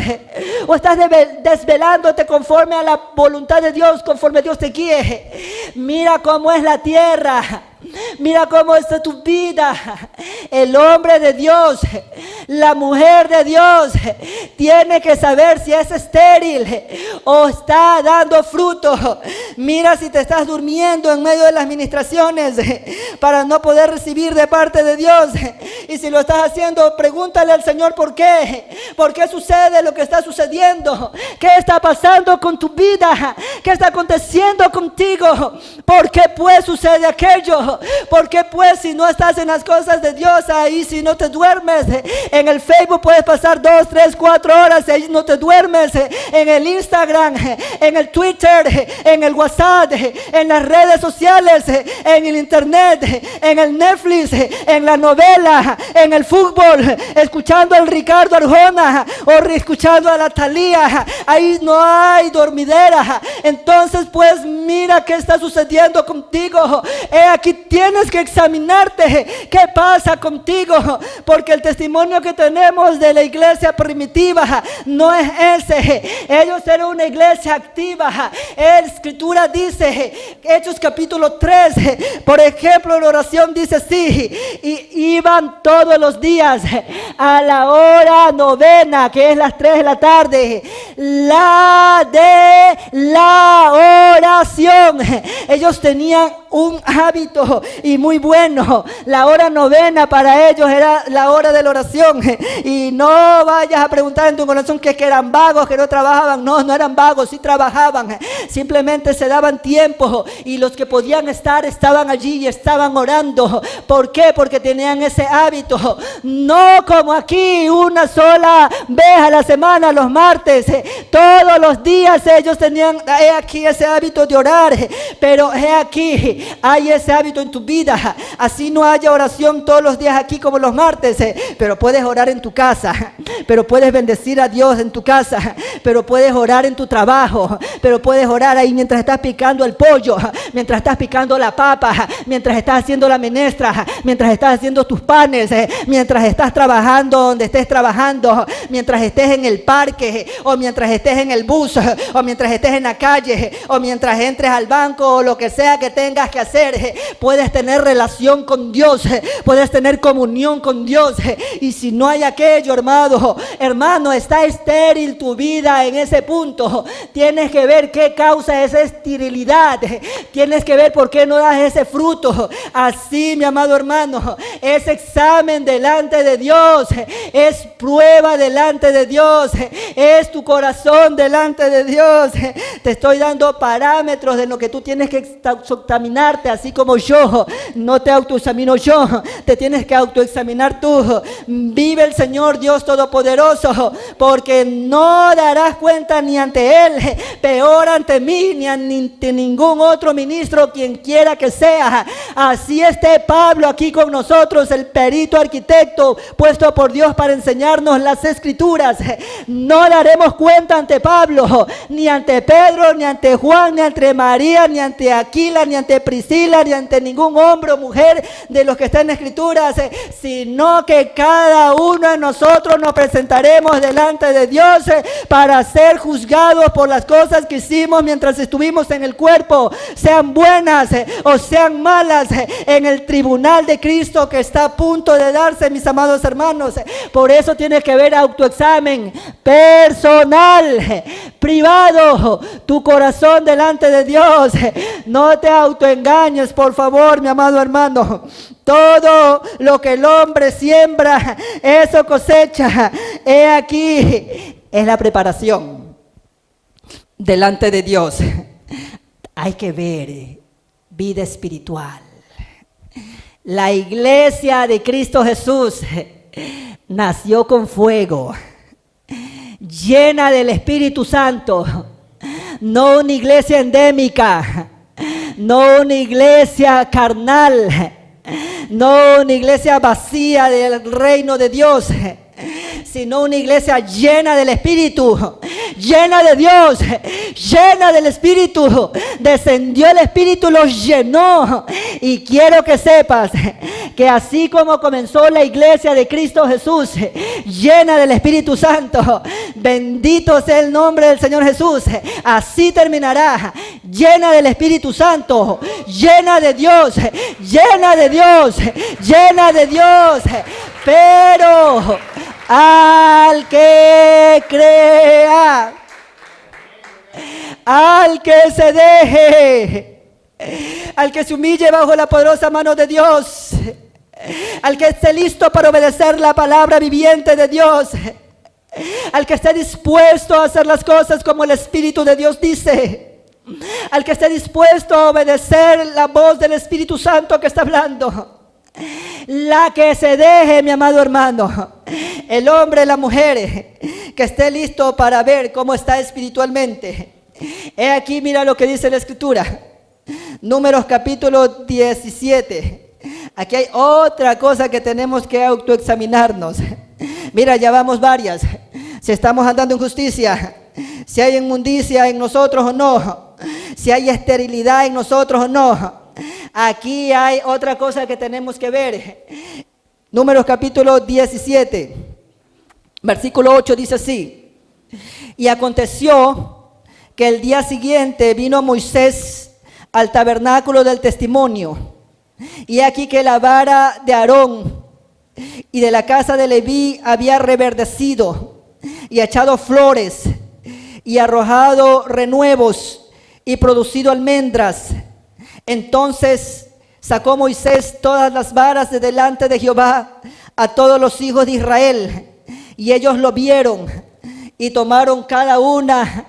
o estás desvelándote conforme a la voluntad de Dios, conforme Dios te guíe. Mira cómo es la tierra. Mira cómo está tu vida. El hombre de Dios La mujer de Dios tiene que saber si es estéril o está dando fruto. Mira si te estás durmiendo en medio de las ministraciones para no poder recibir de parte de Dios. Y si lo estás haciendo, pregúntale al Señor por qué. ¿Por qué sucede lo que está sucediendo? ¿Qué está pasando con tu vida? ¿Qué está aconteciendo contigo? ¿Por qué pues sucede aquello? ¿Por qué pues si no estás en las cosas de Dios ahí, si no te duermes? En el Facebook puedes pasar 2, 3, 4 horas y no te duermes. En el Instagram, en el Twitter, en el WhatsApp, en las redes sociales, en el internet, en el Netflix, en la novela, en el fútbol, escuchando al Ricardo Arjona o escuchando a la Thalía. Ahí no hay dormidera. Entonces pues mira qué está sucediendo contigo. Aquí tienes que examinarte qué pasa contigo, porque el testimonio que tenemos de la iglesia primitiva no es ese. Ellos eran una iglesia activa. La escritura dice, Hechos capítulo 3, por ejemplo, la oración dice así: y iban todos los días a la hora novena, que es las 3 de la tarde, la de la oración. Ellos tenían un hábito y muy bueno. La hora novena para ellos era la hora de la oración. Y no vayas a preguntar en tu corazón que eran vagos, que no trabajaban. No, no eran vagos, sí trabajaban. Simplemente se daban tiempo y los que podían estar estaban allí y estaban orando. ¿Por qué? Porque tenían ese hábito. No como aquí, una sola vez a la semana, los martes. Todos los días ellos tenían aquí ese hábito de orar. Pero aquí hay ese hábito en tu vida. Así no haya oración todos los días aquí como los martes, pero puedes orar en tu casa, pero puedes bendecir a Dios en tu casa, pero puedes orar en tu trabajo, pero puedes orar ahí mientras estás picando el pollo, mientras estás picando la papa, mientras estás haciendo la menestra, mientras estás haciendo tus panes, mientras estás trabajando donde estés trabajando, mientras estés en el parque, o mientras estés en el bus, o mientras estés en la calle, o mientras entres al banco, o lo que sea que tengas que hacer. Puedes tener relación con Dios, puedes tener comunión con Dios. Y si no hay aquello, hermano, está estéril tu vida en ese punto. Tienes que ver qué causa esa esterilidad. Tienes que ver por qué no das ese fruto. Así, mi amado hermano, es examen delante de Dios, es prueba delante de Dios, es tu corazón delante de Dios. Te estoy dando parámetros de lo que tú tienes que examinarte, así como yo no te autoexamino yo, te tienes que autoexaminar tú. Vive el Señor Dios Todopoderoso, porque no darás cuenta ni ante Él, peor ante mí, ni ante ningún otro ministro, quien quiera que sea. Así esté Pablo aquí con nosotros, el perito arquitecto puesto por Dios para enseñarnos las escrituras. No daremos cuenta ante Pablo, ni ante Pedro, ni ante Juan, ni ante María, ni ante Aquila, ni ante Priscila, ni ante ningún hombre o mujer de los que están en las escrituras, sino que cada uno de nosotros nos presentaremos delante de Dios para ser juzgados por las cosas que hicimos mientras estuvimos en el cuerpo, sean buenas o sean malas, en el tribunal de Cristo que está a punto de darse, mis amados hermanos. Por eso tiene que haber autoexamen personal, privado, tu corazón delante de Dios. No te autoengañes, por favor, mi amado hermano. Todo lo que el hombre siembra, eso cosecha. He aquí, es la preparación delante de Dios. Hay que ver vida espiritual. La iglesia de Cristo Jesús nació con fuego, llena del Espíritu Santo. No una iglesia endémica, no una iglesia carnal, no una iglesia vacía del reino de Dios, sino una iglesia llena del Espíritu, llena de Dios, llena del Espíritu. Descendió el Espíritu, los llenó. Y quiero que sepas que así como comenzó la iglesia de Cristo Jesús, llena del Espíritu Santo, bendito sea el nombre del Señor Jesús, así terminará, llena del Espíritu Santo, llena de Dios, llena de Dios, llena de Dios. Pero Al que crea, al que se deje, al que se humille bajo la poderosa mano de Dios, al que esté listo para obedecer la palabra viviente de Dios, al que esté dispuesto a hacer las cosas como el Espíritu de Dios dice, al que esté dispuesto a obedecer la voz del Espíritu Santo que está hablando. La que se deje, mi amado hermano, el hombre, la mujer, que esté listo para ver cómo está espiritualmente. He aquí, mira lo que dice la Escritura. Números capítulo 17. Aquí hay otra cosa que tenemos que autoexaminarnos. Mira, ya vamos varias. Si estamos andando en justicia, si hay inmundicia en nosotros o no, si hay esterilidad en nosotros o no. Aquí hay otra cosa que tenemos que ver. Números capítulo 17, versículo 8 dice así: y aconteció que el día siguiente vino Moisés al tabernáculo del testimonio, y aquí que la vara de Aarón y de la casa de Leví había reverdecido y echado flores y arrojado renuevos y producido almendras. Entonces sacó Moisés todas las varas de delante de Jehová a todos los hijos de Israel, y ellos lo vieron y tomaron cada una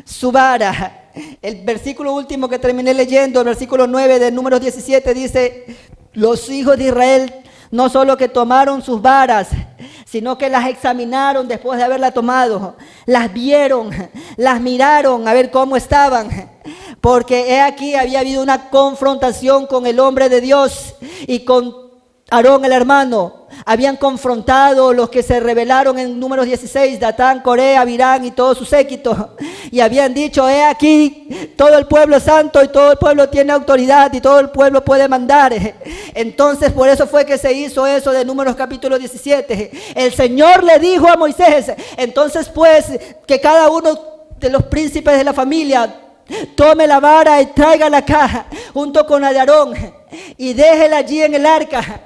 su vara. El versículo último que terminé leyendo, el versículo 9 de Números 17 dice: los hijos de Israel no solo que tomaron sus varas, sino que las examinaron después de haberla tomado, las vieron, las miraron a ver cómo estaban. Porque he aquí había habido una confrontación con el hombre de Dios y con Aarón el hermano. Habían confrontado los que se rebelaron en Números 16, Datán, Coré, Abirán y todo su séquito. Y habían dicho: he aquí, todo el pueblo es santo y todo el pueblo tiene autoridad y todo el pueblo puede mandar. Entonces por eso fue que se hizo eso de Números capítulo 17. El Señor le dijo a Moisés: entonces pues que cada uno de los príncipes de la familia tome la vara y tráigala acá junto con la de Aarón y déjela allí en el arca,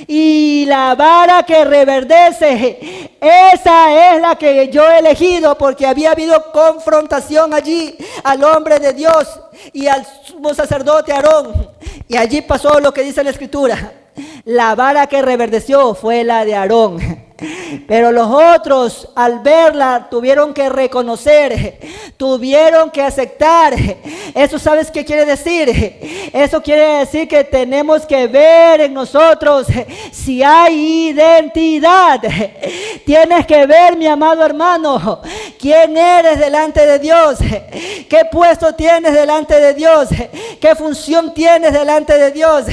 y la vara que reverdece, esa es la que yo he elegido, porque había habido confrontación allí al hombre de Dios y al sumo sacerdote Aarón, y allí pasó lo que dice la Escritura: la vara que reverdeció fue la de Aarón. Pero los otros, al verla, tuvieron que reconocer, tuvieron que aceptar. Eso, ¿sabes qué quiere decir? Eso quiere decir que tenemos que ver en nosotros si hay identidad. Tienes que ver, mi amado hermano, quién eres delante de Dios, qué puesto tienes delante de Dios, qué función tienes delante de Dios.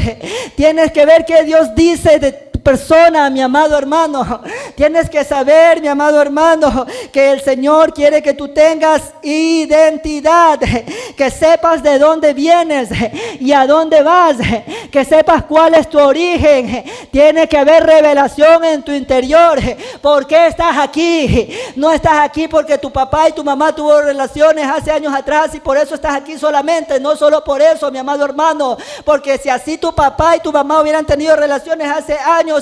Tienes que ver qué Dios dice de persona, mi amado hermano. Tienes que saber, mi amado hermano, que el Señor quiere que tú tengas identidad, que sepas de dónde vienes y a dónde vas, que sepas cuál es tu origen. Tiene que haber revelación en tu interior. ¿Por qué estás aquí? No estás aquí porque tu papá y tu mamá tuvo relaciones hace años atrás y por eso estás aquí solamente. No solo por eso, mi amado hermano, porque si así tu papá y tu mamá hubieran tenido relaciones hace años,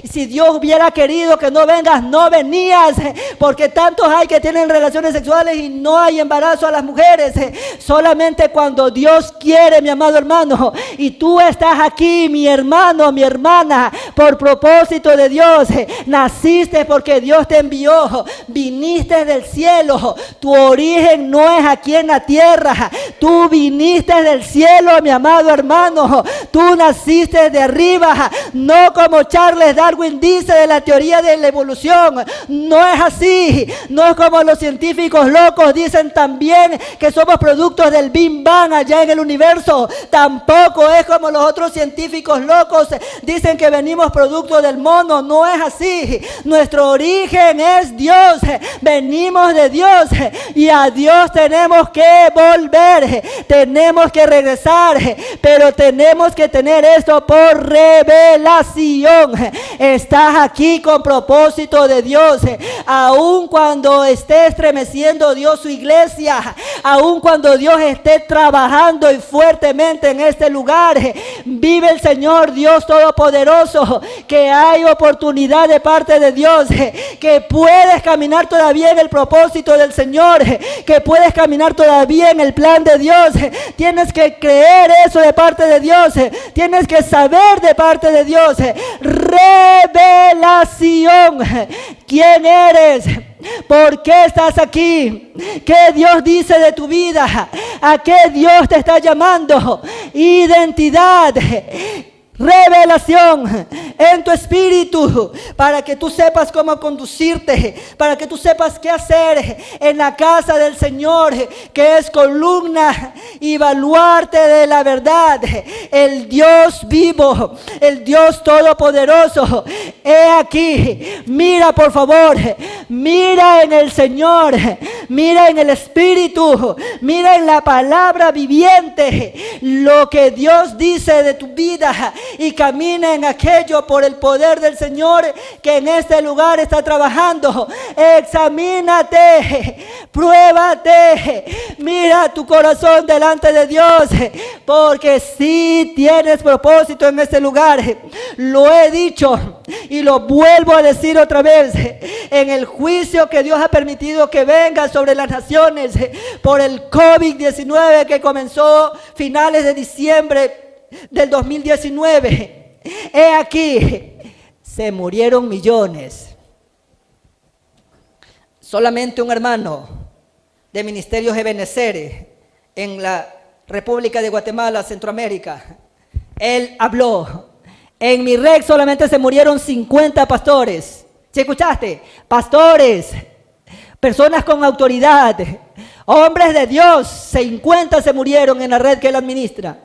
si Dios hubiera querido que no vengas, no venías, porque tantos hay que tienen relaciones sexuales y no hay embarazo a las mujeres. Solamente cuando Dios quiere, mi amado hermano, y tú estás aquí, mi hermano, mi hermana, por propósito de Dios. Naciste porque Dios te envió, viniste del cielo. Tu origen no es aquí en la tierra, tú viniste del cielo, mi amado hermano. Tú naciste de arriba, no como Charles Darwin dice de la teoría de la evolución. No es así. No es como los científicos locos dicen también que somos productos del Big Bang allá en el universo. Tampoco es como los otros científicos locos dicen que venimos producto del mono. No es así. Nuestro origen es Dios. Venimos de Dios y a Dios tenemos que volver. Tenemos que regresar, pero tenemos que tener esto por revelación. revelación. Estás aquí con propósito de Dios. Aun cuando esté estremeciendo Dios su iglesia, aun cuando Dios esté trabajando y fuertemente en este lugar, vive el Señor Dios Todopoderoso, que hay oportunidad de parte de Dios, que puedes caminar todavía en el propósito del Señor, que puedes caminar todavía en el plan de Dios. Tienes que creer eso de parte de Dios, tienes que saber de parte de Dios. Revelación. ¿Quién eres? ¿Por qué estás aquí? ¿Qué Dios dice de tu vida? ¿A qué Dios te está llamando? Identidad. Revelación en tu espíritu, para que tú sepas cómo conducirte, para que tú sepas qué hacer en la casa del Señor, que es columna y baluarte de la verdad, el Dios vivo, el Dios todopoderoso. He aquí, mira por favor, mira en el Señor, mira en el Espíritu, mira en la palabra viviente, lo que Dios dice de tu vida, y camina en aquello por el poder del Señor que en este lugar está trabajando. Examínate, pruébate, mira tu corazón delante de Dios, porque si tienes propósito en este lugar. Lo he dicho y lo vuelvo a decir otra vez: en el juicio que Dios ha permitido que venga sobre las naciones por el COVID-19 que comenzó finales de diciembre del 2019, he aquí, se murieron millones. Solamente un hermano de Ministerios Ebenecer en la República de Guatemala, Centroamérica, él habló: en mi red solamente se murieron 50 pastores. ¿Sí escuchaste? Pastores, personas con autoridad, hombres de Dios, 50 se murieron en la red que él administra.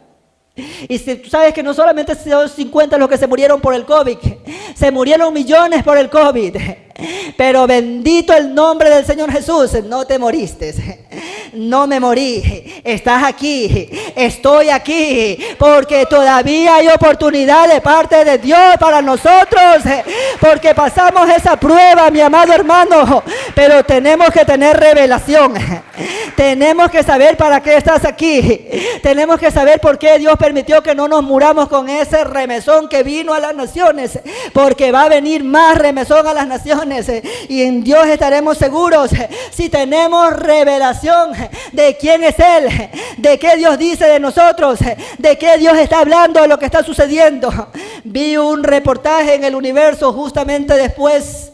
Y si tú sabes que no solamente son 50 los que se murieron por el COVID, se murieron millones por el COVID. Pero bendito el nombre del Señor Jesús, no te moriste. No me morí, estás aquí, estoy aquí, porque todavía hay oportunidad de parte de Dios para nosotros, porque pasamos esa prueba, mi amado hermano, pero tenemos que tener revelación, tenemos que saber para qué estás aquí, tenemos que saber por qué Dios permitió que no nos muramos con ese remesón que vino a las naciones, porque va a venir más remesón a las naciones, y en Dios estaremos seguros si tenemos revelación de quién es Él, de qué Dios dice de nosotros, de qué Dios está hablando, de lo que está sucediendo. Vi un reportaje en El Universo justamente después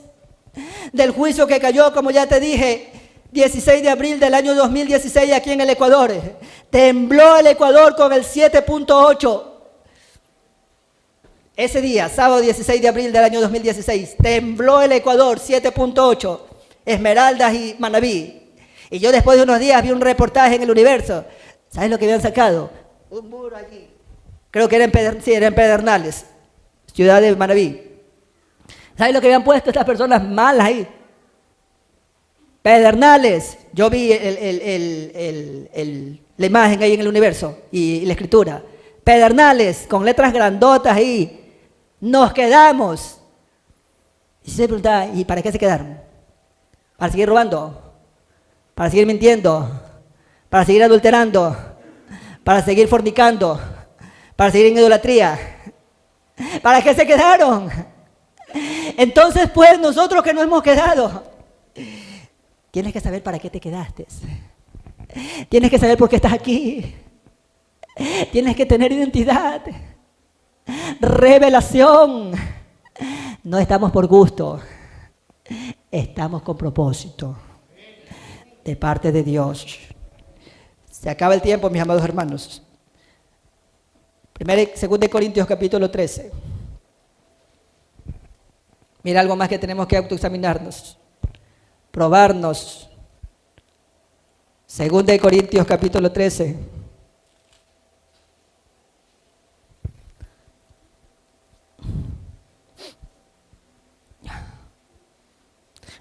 del juicio que cayó, como ya te dije, 16 de abril del año 2016 aquí en el Ecuador. Tembló el Ecuador con el 7.8. Ese día, sábado 16 de abril del año 2016, tembló el Ecuador 7.8, Esmeraldas y Manabí. Y yo después de unos días vi un reportaje en El Universo. ¿Sabes lo que habían sacado? Un muro allí. Creo que era en Pedernales, ciudad de Manabí. ¿Sabes lo que habían puesto estas personas malas ahí? Pedernales. Yo vi la imagen ahí en El Universo y la escritura. Pedernales, con letras grandotas ahí. Nos quedamos. Y se preguntaba, ¿y para qué se quedaron? ¿Para seguir robando? ¿Para seguir mintiendo? ¿Para seguir adulterando? ¿Para seguir fornicando? ¿Para seguir en idolatría? ¿Para qué se quedaron? Entonces, pues, nosotros que no hemos quedado, tienes que saber para qué te quedaste. Tienes que saber por qué estás aquí. Tienes que tener identidad, revelación. No estamos por gusto, estamos con propósito de parte de Dios. Se acaba el tiempo, mis amados hermanos. 2 Corintios capítulo 13. Mira, algo más que tenemos que autoexaminarnos, probarnos. 2 Corintios capítulo 13.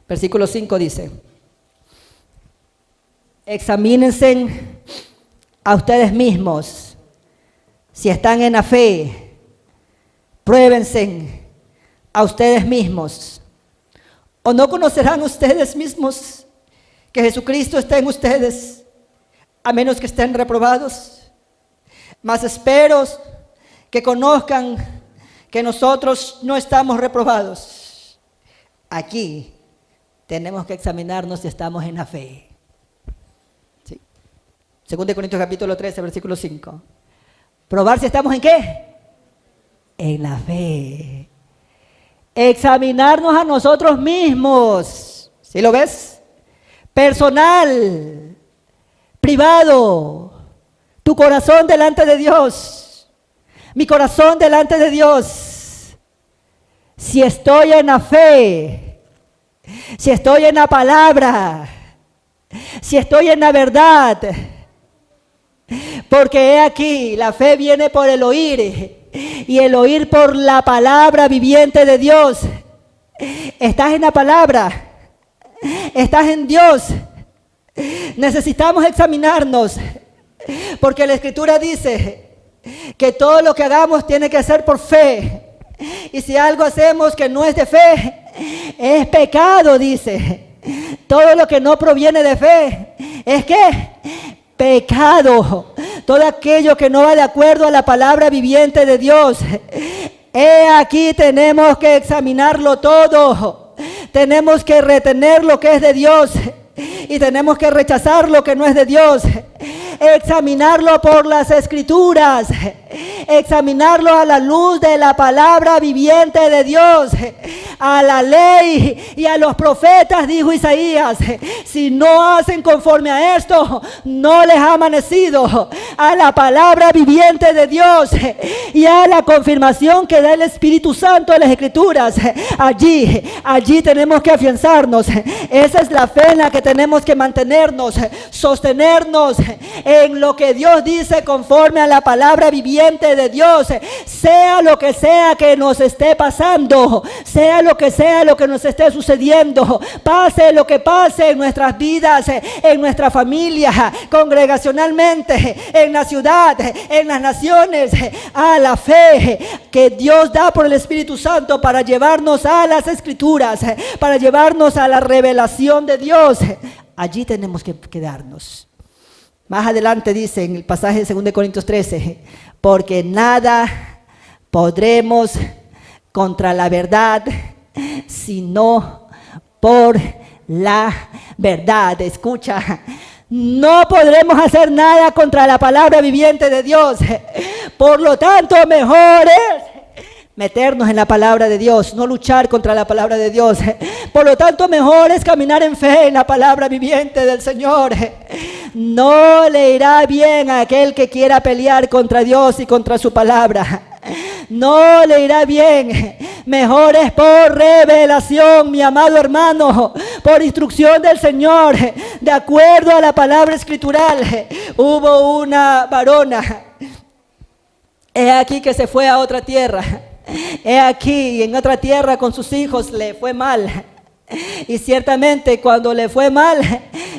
Versículo 5 dice: examínense a ustedes mismos si están en la fe, pruébense a ustedes mismos. ¿O no conocerán ustedes mismos que Jesucristo está en ustedes, a menos que estén reprobados? Mas espero que conozcan que nosotros no estamos reprobados. Aquí tenemos que examinarnos si estamos en la fe. ¿Sí? 2 Corintios capítulo 13, versículo 5. ¿Probar si estamos en qué? En la fe. Examinarnos a nosotros mismos. ¿Sí lo ves? Personal, privado, tu corazón delante de Dios, mi corazón delante de Dios. Si estoy en la fe, si estoy en la palabra, si estoy en la verdad, porque he aquí, la fe viene por el oír, y el oír por la palabra viviente de Dios. ¿Estás en la palabra? ¿Estás en Dios? Necesitamos examinarnos, porque la Escritura dice que todo lo que hagamos tiene que ser por fe. Y si algo hacemos que no es de fe, es pecado, dice. Todo lo que no proviene de fe, ¿es qué? Pecado. Todo aquello que no va de acuerdo a la palabra viviente de Dios. He aquí tenemos que examinarlo todo. Tenemos que retener lo que es de Dios y tenemos que rechazar lo que no es de Dios. Examinarlo por las Escrituras, examinarlo a la luz de la palabra viviente de Dios, a la ley y a los profetas, dijo Isaías. Si no hacen conforme a esto, no les ha amanecido. A la palabra viviente de Dios y a la confirmación que da el Espíritu Santo en las Escrituras. Allí tenemos que afianzarnos. Esa es la fe en la que tenemos que mantenernos, sostenernos en lo que Dios dice conforme a la palabra viviente de Dios. Sea lo que nos esté pasando, sea lo que nos esté sucediendo, pase lo que pase en nuestras vidas, en nuestra familia, congregacionalmente, en la ciudad, en las naciones, a la fe que Dios da por el Espíritu Santo para llevarnos a las Escrituras, para llevarnos a la revelación de Dios. Allí tenemos que quedarnos. Más adelante dice en el pasaje de 2 Corintios 13, porque nada podremos contra la verdad, sino por la verdad. Escucha, no podremos hacer nada contra la palabra viviente de Dios. Por lo tanto, mejor es meternos en la palabra de Dios, no luchar contra la palabra de Dios. Por lo tanto, mejor es caminar en fe en la palabra viviente del Señor. No le irá bien a aquel que quiera pelear contra Dios y contra su palabra. No le irá bien. Mejor es por revelación, mi amado hermano, por instrucción del Señor, de acuerdo a la palabra escritural. Hubo una varona, he aquí que se fue a otra tierra. He aquí, en otra tierra con sus hijos le fue mal. Y ciertamente cuando le fue mal,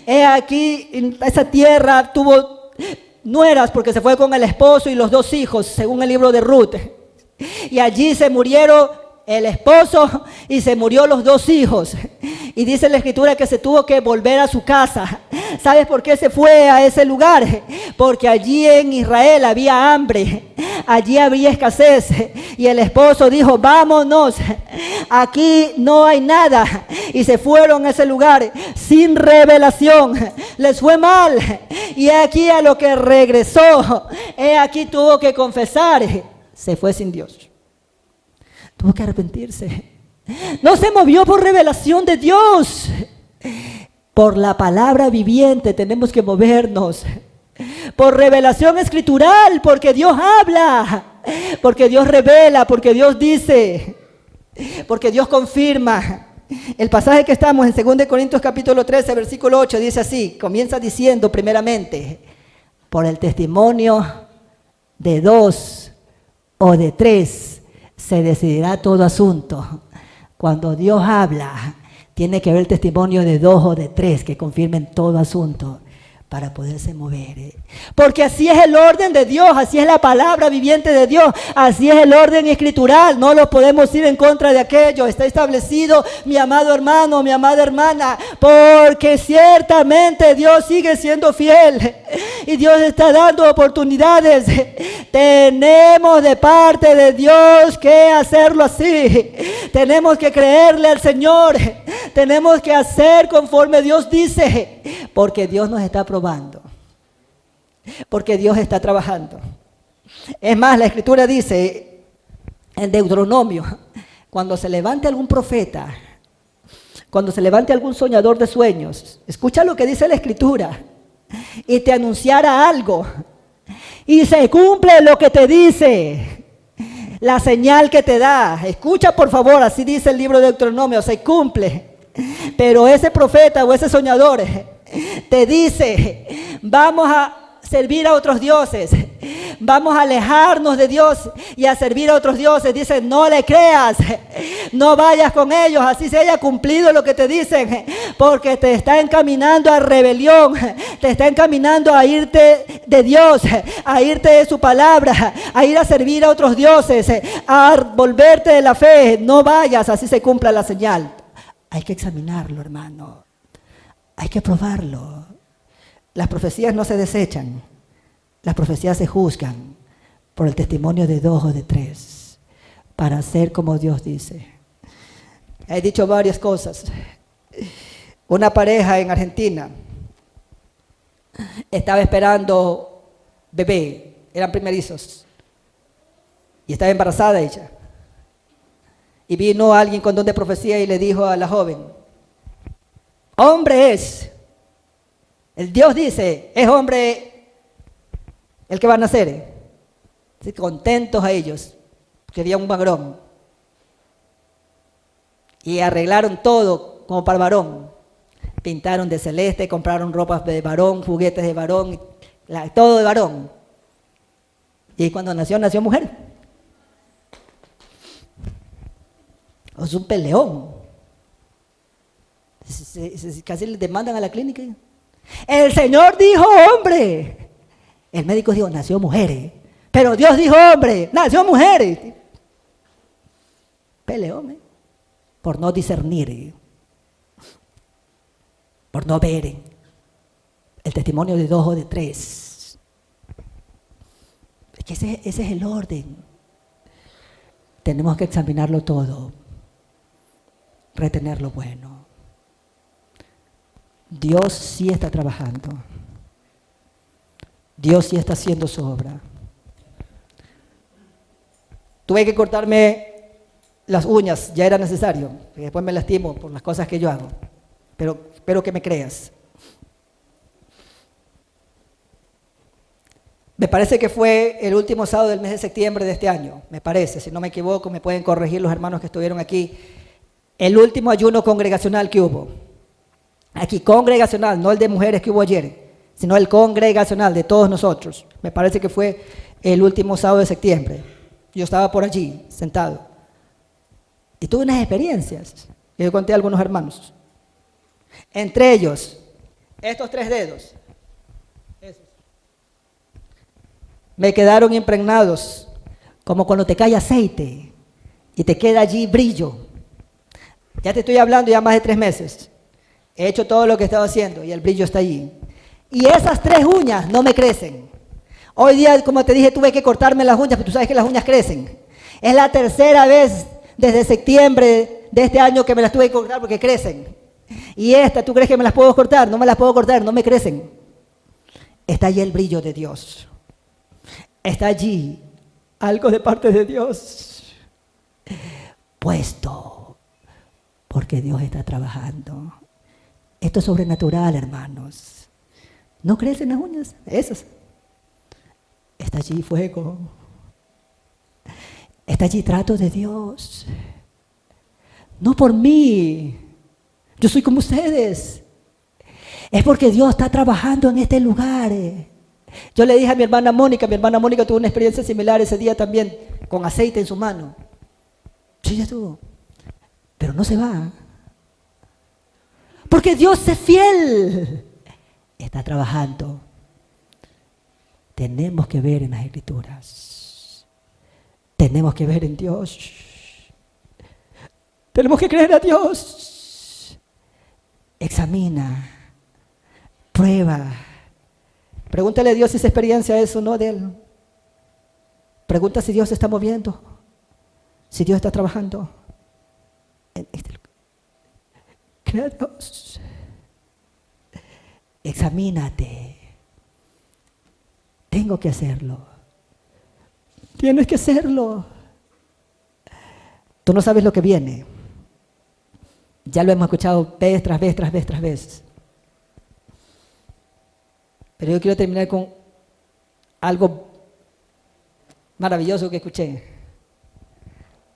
he aquí en esa tierra tuvo nueras porque se fue con el esposo y los 2 hijos, según el libro de Ruth. Y allí se murieron el esposo y se murió los 2 hijos. Y dice la Escritura que se tuvo que volver a su casa. ¿Sabes por qué se fue a ese lugar? Porque allí en Israel había hambre, allí había escasez. Y el esposo dijo, vámonos, aquí no hay nada. Y se fueron a ese lugar sin revelación. Les fue mal. Y aquí a lo que regresó, aquí tuvo que confesar. Se fue sin Dios. Tuvo que arrepentirse. No se movió por revelación de Dios. Por la palabra viviente tenemos que movernos. Por revelación escritural, porque Dios habla, porque Dios revela, porque Dios dice, porque Dios confirma. El pasaje que estamos en 2 Corintios capítulo 13, versículo 8, dice así, comienza diciendo primeramente, por el testimonio de 2 o de 3 se decidirá todo asunto. Cuando Dios habla, tiene que haber el testimonio de 2 o de 3 que confirmen todo asunto para poderse mover. Porque así es el orden de Dios, así es la palabra viviente de Dios, así es el orden escritural. No lo podemos ir en contra de aquello. Está establecido, mi amado hermano, mi amada hermana, porque ciertamente Dios sigue siendo fiel y Dios está dando oportunidades. Tenemos de parte de Dios que hacerlo así. Tenemos que creerle al Señor. Tenemos que hacer conforme Dios dice, porque Dios nos está probando, porque Dios está trabajando. Es más, la Escritura dice en Deuteronomio, cuando se levante algún profeta, cuando se levante algún soñador de sueños, escucha lo que dice la Escritura, y te anunciara algo, y se cumple lo que te dice, la señal que te da, escucha por favor, así dice el libro de Deuteronomio, se cumple. Pero ese profeta o ese soñador te dice, vamos a servir a otros dioses, vamos a alejarnos de Dios y a servir a otros dioses. Dice, no le creas, no vayas con ellos, así se haya cumplido lo que te dicen, porque te está encaminando a rebelión, te está encaminando a irte de Dios, a irte de su palabra, a ir a servir a otros dioses, a volverte de la fe. No vayas, así se cumpla la señal. Hay que examinarlo, hermano. Hay que probarlo. Las profecías no se desechan. Las profecías se juzgan por el testimonio de 2 o de 3 para hacer como Dios dice. He dicho varias cosas. Una pareja en Argentina estaba esperando bebé. Eran primerizos. Y estaba embarazada ella. Y vino alguien con don de profecía y le dijo a la joven, hombre es, el Dios dice, es hombre el que va a nacer. Así, contentos a ellos, querían un varón. Y arreglaron todo como para varón. Pintaron de celeste, compraron ropas de varón, juguetes de varón, todo de varón. Y cuando nació mujer. Es un peleón. Casi le demandan a la clínica. El Señor dijo hombre. El médico dijo, nació mujer. Pero Dios dijo hombre, nació mujer. Peleón, por no discernir, por no ver el testimonio de 2 o de 3. Es que ese es el orden. Tenemos que examinarlo todo. Retener lo bueno. Dios sí está trabajando. Dios sí está haciendo su obra. Tuve que cortarme las uñas, ya era necesario, porque después me lastimo por las cosas que yo hago. Pero espero que me creas. Me parece que fue el último sábado del mes de septiembre de este año. Me parece, si no me equivoco, me pueden corregir los hermanos que estuvieron aquí. El último ayuno congregacional que hubo. Aquí, congregacional, no el de mujeres que hubo ayer, sino el congregacional de todos nosotros. Me parece que fue el último sábado de septiembre. Yo estaba por allí, sentado. Y tuve unas experiencias que yo conté a algunos hermanos. Entre ellos, estos 3 dedos. Esos, me quedaron impregnados, como cuando te cae aceite y te queda allí brillo. Ya te estoy hablando ya más de 3 meses. He hecho todo lo que he estado haciendo y el brillo está allí. Y esas 3 uñas no me crecen. Hoy día, como te dije, tuve que cortarme las uñas, pero tú sabes que las uñas crecen. Es la 3ª vez desde septiembre de este año que me las tuve que cortar porque crecen. Y esta, ¿tú crees que me las puedo cortar? No me las puedo cortar, no me crecen. Está allí el brillo de Dios. Está allí algo de parte de Dios puesto. Porque Dios está trabajando. Esto es sobrenatural, hermanos. ¿No crecen las uñas? Esas. Está allí fuego. Está allí trato de Dios. No por mí. Yo soy como ustedes. Es porque Dios está trabajando en este lugar. Yo le dije a mi hermana Mónica tuvo una experiencia similar ese día también, con aceite en su mano. Sí, ya estuvo. Pero no se va. Porque Dios es fiel. está trabajando. Tenemos que ver en las Escrituras. Tenemos que ver en Dios. Tenemos que creer a Dios. Examina, prueba. Pregúntale a Dios si esa experiencia es o no de Él. Pregunta si Dios se está moviendo, si Dios está trabajando. Crea a Dios. Examínate. Tengo que hacerlo. Tienes que hacerlo. Tú no sabes lo que viene. Ya lo hemos escuchado vez tras vez, tras vez, tras vez. Pero yo quiero terminar con algo maravilloso que escuché.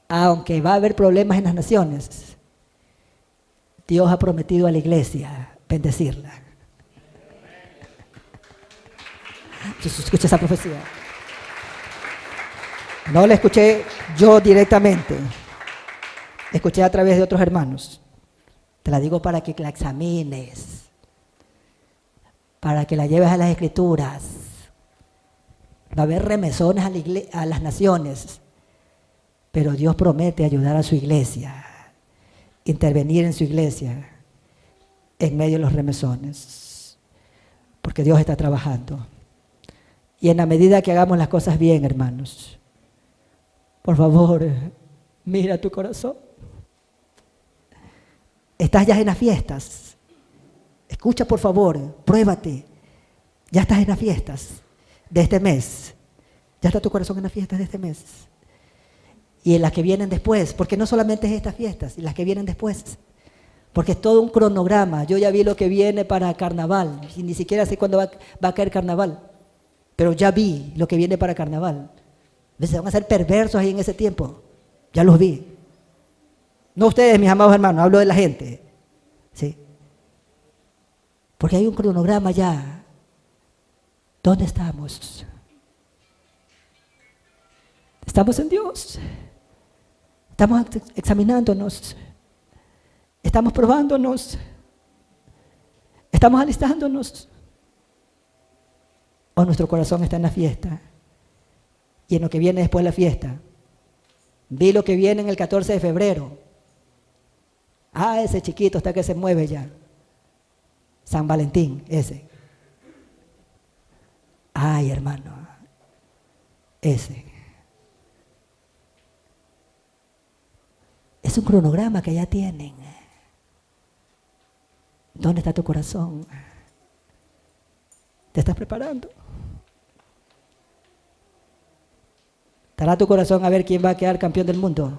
Aunque va a haber problemas en las naciones, Dios ha prometido a la iglesia bendecirla. Escucha esa profecía. No la escuché yo directamente. Escuché a través de otros hermanos. Te la digo para que la examines, para que la lleves a las Escrituras. Va a haber remesones a las naciones, pero Dios promete ayudar a su iglesia, intervenir en su iglesia en medio de los remesones, porque Dios está trabajando. Y en la medida que hagamos las cosas bien, hermanos, por favor, mira tu corazón. Estás ya en las fiestas. Escucha, por favor, pruébate. Ya estás en las fiestas de este mes. Ya está tu corazón en las fiestas de este mes. Y en las que vienen después, porque no solamente es estas fiestas, y las que vienen después. Porque es todo un cronograma. Yo ya vi lo que viene para carnaval. Y ni siquiera sé cuándo va a caer carnaval. Pero ya vi lo que viene para carnaval. Se van a hacer perversos ahí en ese tiempo. Ya los vi. No ustedes, mis amados hermanos, hablo de la gente. ¿Sí? Porque hay un cronograma ya. ¿Dónde estamos? Estamos en Dios. Estamos examinándonos. Estamos probándonos. Estamos alistándonos. O nuestro corazón está en la fiesta. Y en lo que viene después de la fiesta. Vi lo que viene en el 14 de febrero. Ah, ese chiquito está que se mueve ya. San Valentín, ese. Ay, hermano. Ese. Es un cronograma que ya tienen. ¿Dónde está tu corazón? ¿Te estás preparando? ¿Estará tu corazón a ver quién va a quedar campeón del mundo?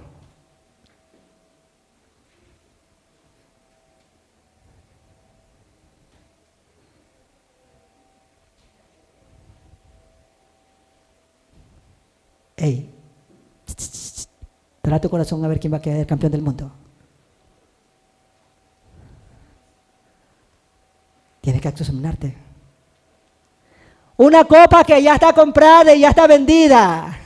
Ey, ¿estará tu corazón a ver quién va a quedar campeón del mundo? Tienes que examinarte. Una copa que ya está comprada y ya está vendida.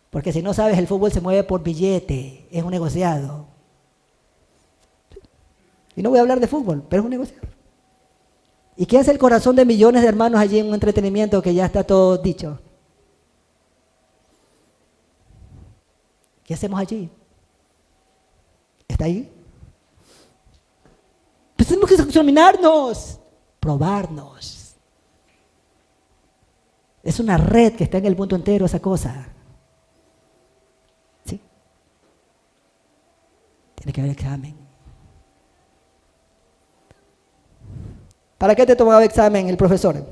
Porque si no sabes, el fútbol se mueve por billete, es un negociado. Y no voy a hablar de fútbol, pero es un negociado. ¿Y qué hace el corazón de millones de hermanos allí en un entretenimiento que ya está todo dicho? ¿Qué hacemos allí? ¿Está ahí? Pues tenemos que examinarnos, probarnos. Es una red que está en el mundo entero esa cosa. ¿Sí? Tiene que haber examen. ¿Para qué te tomaba examen el profesor?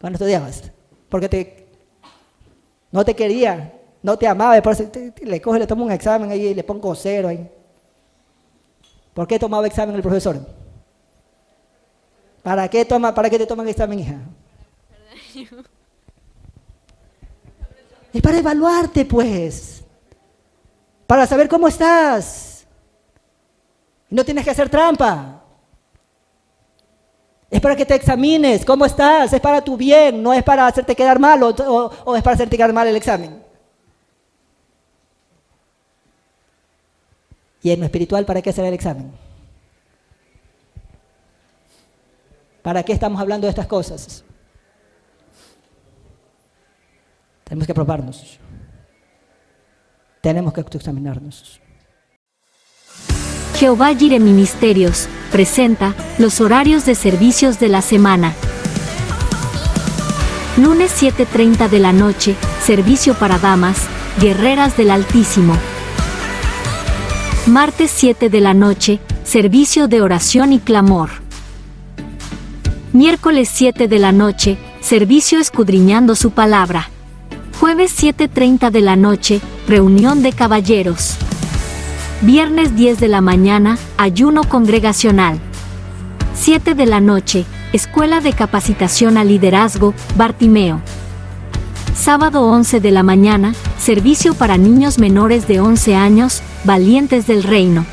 Cuando estudiabas. Porque no te quería, no te amaba, por eso le coge, le toma un examen ahí y le pongo 0 ahí. ¿Por qué tomaba examen el profesor? ¿Para qué te toman examen, hija? Es para evaluarte, pues. Para saber cómo estás. No tienes que hacer trampa. Es para que te examines cómo estás. Es para tu bien. No es para hacerte quedar mal o es para hacerte quedar mal el examen. Y en lo espiritual, ¿para qué hacer el examen? ¿Para qué estamos hablando de estas cosas? Tenemos que probarnos. Tenemos que examinarnos. Jehová Jireh Ministerios presenta los horarios de servicios de la semana. Lunes 7:30 de la noche, servicio para damas, guerreras del Altísimo. Martes 7 de la noche, servicio de oración y clamor. Miércoles 7 de la noche, servicio escudriñando su palabra. Jueves 7:30 de la noche, reunión de caballeros. Viernes 10 de la mañana, ayuno congregacional. 7 de la noche, escuela de capacitación al liderazgo, Bartimeo. Sábado 11 de la mañana, servicio para niños menores de 11 años, valientes del reino.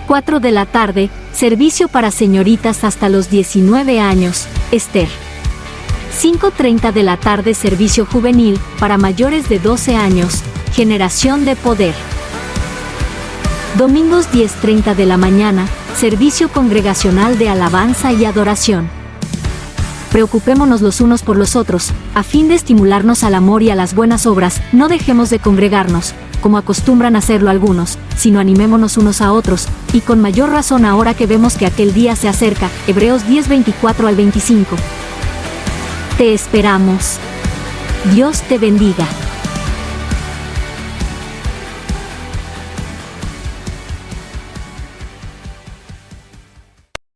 4 de la tarde, servicio para señoritas hasta los 19 años, Esther. 5:30 de la tarde, servicio juvenil para mayores de 12 años, generación de poder. Domingos 10:30 de la mañana, servicio congregacional de alabanza y adoración. Preocupémonos los unos por los otros, a fin de estimularnos al amor y a las buenas obras. No dejemos de congregarnos, como acostumbran hacerlo algunos, sino animémonos unos a otros, y con mayor razón ahora que vemos que aquel día se acerca. Hebreos 10:24-25. Te esperamos. Dios te bendiga.